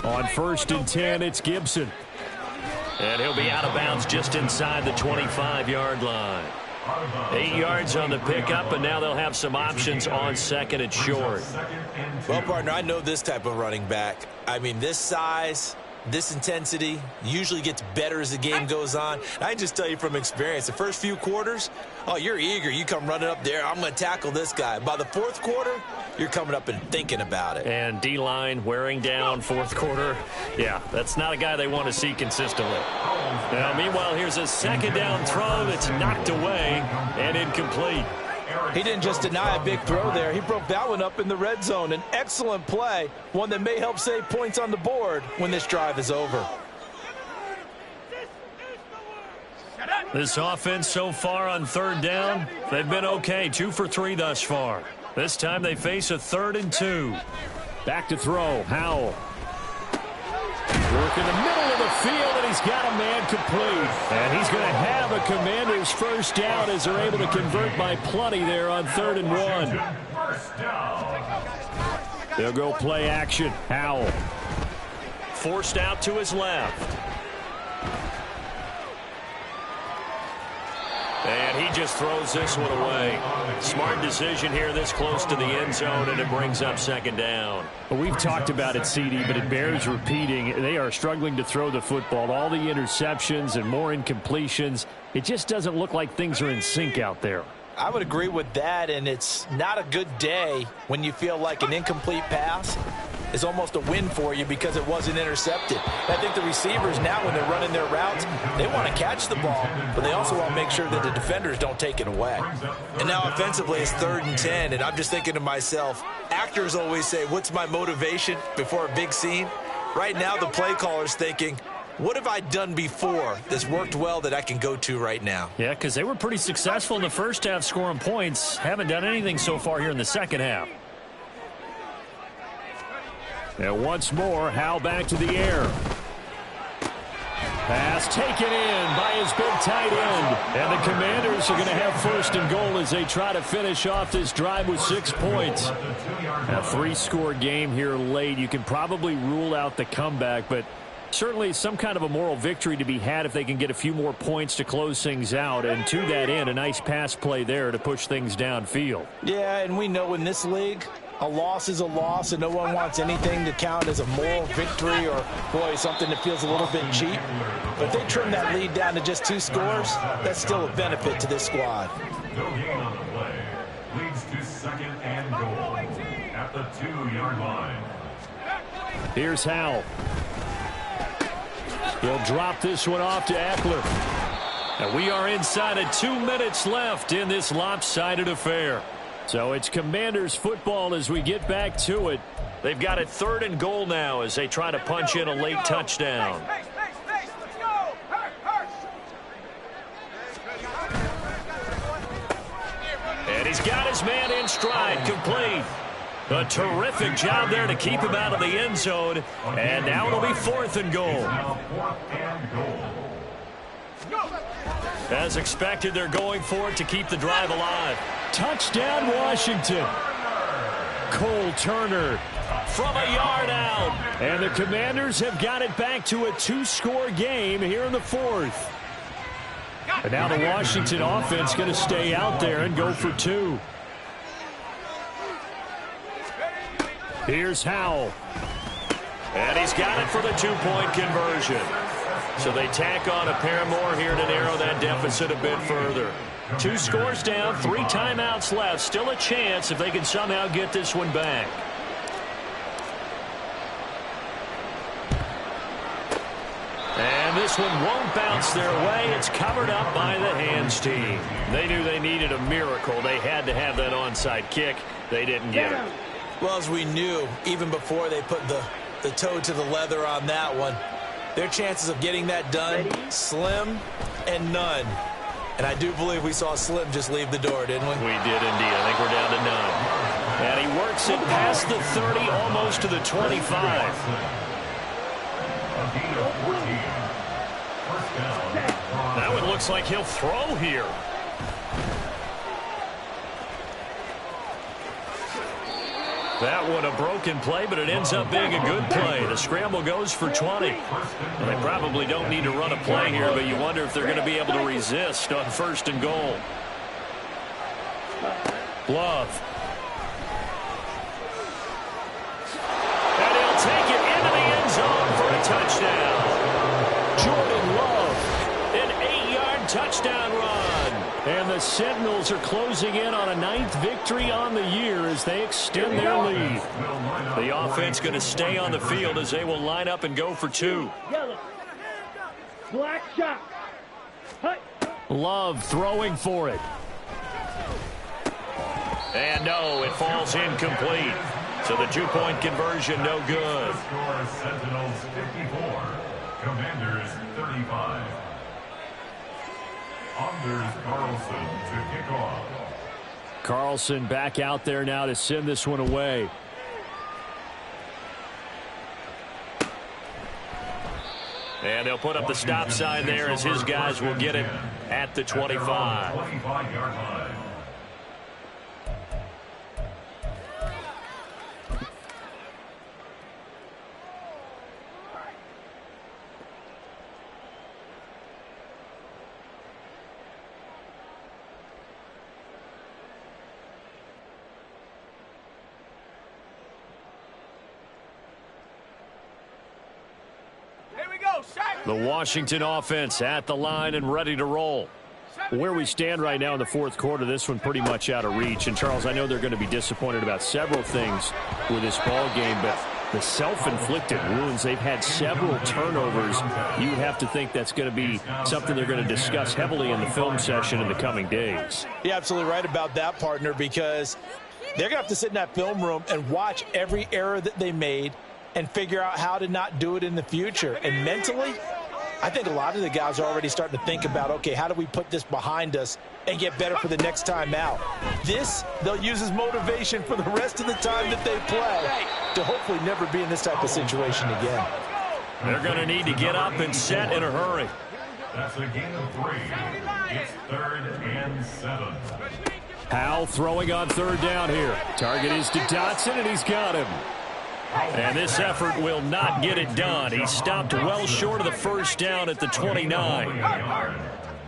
On 1st and 10, it's Gibson. And he'll be out of bounds just inside the 25-yard line. 8 yards on the pickup, and now they'll have some options on 2nd and short. Well, partner, I know this type of running back. I mean, this size, this intensity usually gets better as the game goes on. I can just tell you from experience, the first few quarters, oh, you're eager. You come running up there, I'm going to tackle this guy. By the fourth quarter, you're coming up and thinking about it. And D-line wearing down fourth quarter. Yeah, that's not a guy they want to see consistently. Now, meanwhile, here's a 2nd down throw that's knocked away and incomplete. He didn't just deny a big throw there. He broke that one up in the red zone. An excellent play, one that may help save points on the board when this drive is over. This offense so far on 3rd down, they've been okay. 2 for 3 thus far. This time they face a 3rd and 2. Back to throw, Howell. Work in the middle of the field, and he's got a man complete. And he's going to have a Commanders first down as they're able to convert by plenty there on 3rd and 1. They'll go play action. Howell. Forced out to his left. And he just throws this one away. Smart decision here this close to the end zone, and it brings up 2nd down. Well, we've talked about it, CD, but it bears repeating. They are struggling to throw the football. All the interceptions and more incompletions. It just doesn't look like things are in sync out there. I would agree with that, and it's not a good day when you feel like an incomplete pass is almost a win for you because it wasn't intercepted. I think the receivers now, when they're running their routes, they want to catch the ball, but they also want to make sure that the defenders don't take it away. And now offensively it's 3rd and 10, and I'm just thinking to myself, actors always say, what's my motivation before a big scene? Right now the play caller's thinking, what have I done before that's worked well that I can go to right now? Yeah, because they were pretty successful in the first half scoring points. Haven't done anything so far here in the second half. And once more, Howell back to the air. Pass taken in by his big tight end. And the Commanders are going to have 1st and goal as they try to finish off this drive with 6 points. A 3-score game here late. You can probably rule out the comeback, but Certainly some kind of a moral victory to be had if they can get a few more points to close things out. And to that end, a nice pass play there to push things downfield. Yeah, and we know in this league, a loss is a loss, and no one wants anything to count as a moral victory or, boy, something that feels a little bit cheap. But if they trim that lead down to just 2 scores, that's still a benefit to this squad. No gain on the play. Leads to second and goal at the 2-yard line. Here's Howell. He'll drop this one off to Eckler. And we are inside of 2 minutes left in this lopsided affair. So it's Commanders football as we get back to it. They've got it 3rd and goal now as they try to punch in a late touchdown. And he's got his man in stride, complete. A terrific job there to keep him out of the end zone. And now it'll be 4th and goal. As expected, they're going for it to keep the drive alive. Touchdown, Washington. Cole Turner from a yard out. And the Commanders have got it back to a 2-score game here in the 4th. And now the Washington offense going to stay out there and go for 2. Here's Howell. And he's got it for the 2-point conversion. So they tack on a pair more here to narrow that deficit a bit further. 2 scores down, 3 timeouts left. Still a chance if they can somehow get this one back. And this one won't bounce their way. It's covered up by the hands team. They knew they needed a miracle. They had to have that onside kick. They didn't get it. Well, as we knew, even before they put the toe to the leather on that one, their chances of getting that done, slim and none. And I do believe we saw Slim just leave the door, didn't we? We did indeed. I think we're down to none. And he works it past the 30, almost to the 25. That one looks like he'll throw here. That one a broken play, but it ends up being a good play. The scramble goes for 20. And they probably don't need to run a play here, but you wonder if they're going to be able to resist on 1st and goal. Love. And he'll take it into the end zone for a touchdown. Jordan Love, an 8-yard touchdown run. And the Sentinels are closing in on a 9th victory on the year as they extend their lead. The offense going to stay on the field as they will line up and go for 2. Black shot. Love throwing for it. And no, it falls incomplete. So the 2-point conversion no good. Sentinels 54, Commanders 35. Anders Carlson to kick off. Carlson back out there now to send this one away. And they'll put up the stop sign there as his guys will get it at the 25. 25-yard line. The Washington offense at the line and ready to roll. Where we stand right now in the 4th quarter, this one pretty much out of reach. And, Charles, I know they're going to be disappointed about several things with this ball game, but the self-inflicted wounds, they've had several turnovers. You would have to think that's going to be something they're going to discuss heavily in the film session in the coming days. You're absolutely right about that, partner, because they're going to have to sit in that film room and watch every error that they made and figure out how to not do it in the future. And mentally, I think a lot of the guys are already starting to think about, okay, how do we put this behind us and get better for the next time out? This, they'll use as motivation for the rest of the time that they play to hopefully never be in this type of situation again. They're going to need to get up and set in a hurry. That's a gain of 3. It's 3rd and 7. Howell throwing on 3rd down here. Target is to Dotson, and he's got him. And this effort will not get it done. He stopped well short of the first down at the 29.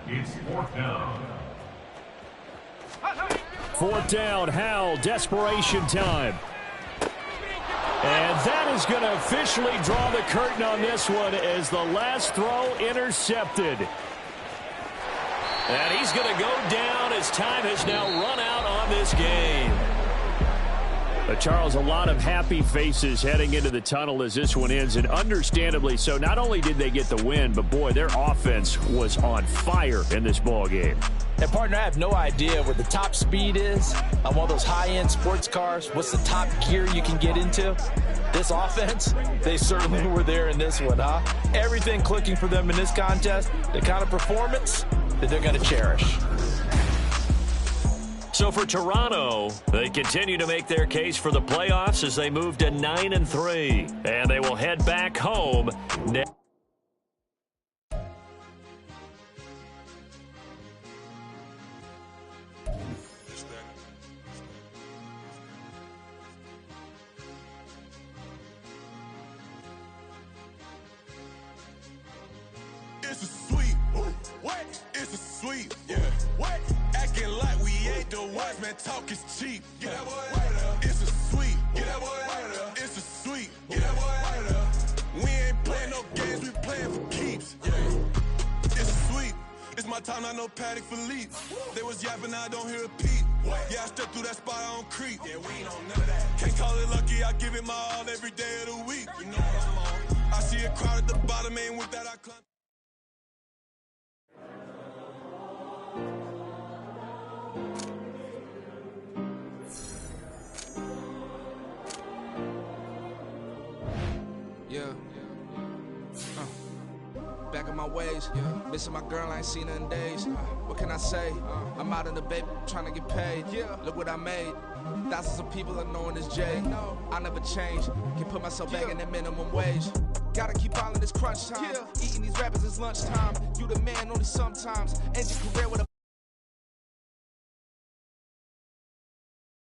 It's fourth down. Fourth down, Howell, desperation time. And that is going to officially draw the curtain on this one as the last throw intercepted. And he's going to go down as time has now run out on this game. But Charles, a lot of happy faces heading into the tunnel as this one ends, and understandably so. Not only did they get the win, but boy, their offense was on fire in this ball game. And partner, I have no idea what the top speed is on one of those high-end sports cars. What's the top gear you can get into? This offense, they certainly were there in this one, huh? Everything clicking for them in this contest, the kind of performance that they're going to cherish. So for Toronto, they continue to make their case for the playoffs as they move to 9-3, and they will head back home next. It's a sweep. What? It's a sweep. Yeah. What? Acting like we ain't the ones, man. Talk is cheap. Get that boy out of there. It's a sweep. Get that boy out of there. It's a sweep. Get that boy out of there. We ain't playing no games. We playing for keeps. Yeah. It's a sweep. It's my time. I know Paddock for leap. They was yapping. I don't hear a peep. Yeah, I stepped through that spot. I don't creep. Yeah, we ain't on none of that. Can't call it lucky. I give it my all every day of the week. You know what I'm on. I see a crowd at the bottom. Ain't with that. I climb. Yeah. Back in my ways. Missing my girl, I ain't seen her in days. What can I say? I'm out in the baby, trying to get paid. Look what I made. Thousands of people are knowing this Jay. I never change. Can put myself back in the minimum wage. Gotta keep all in this crunch time. Eating these rappers is lunchtime. You the man only sometimes. End your career with a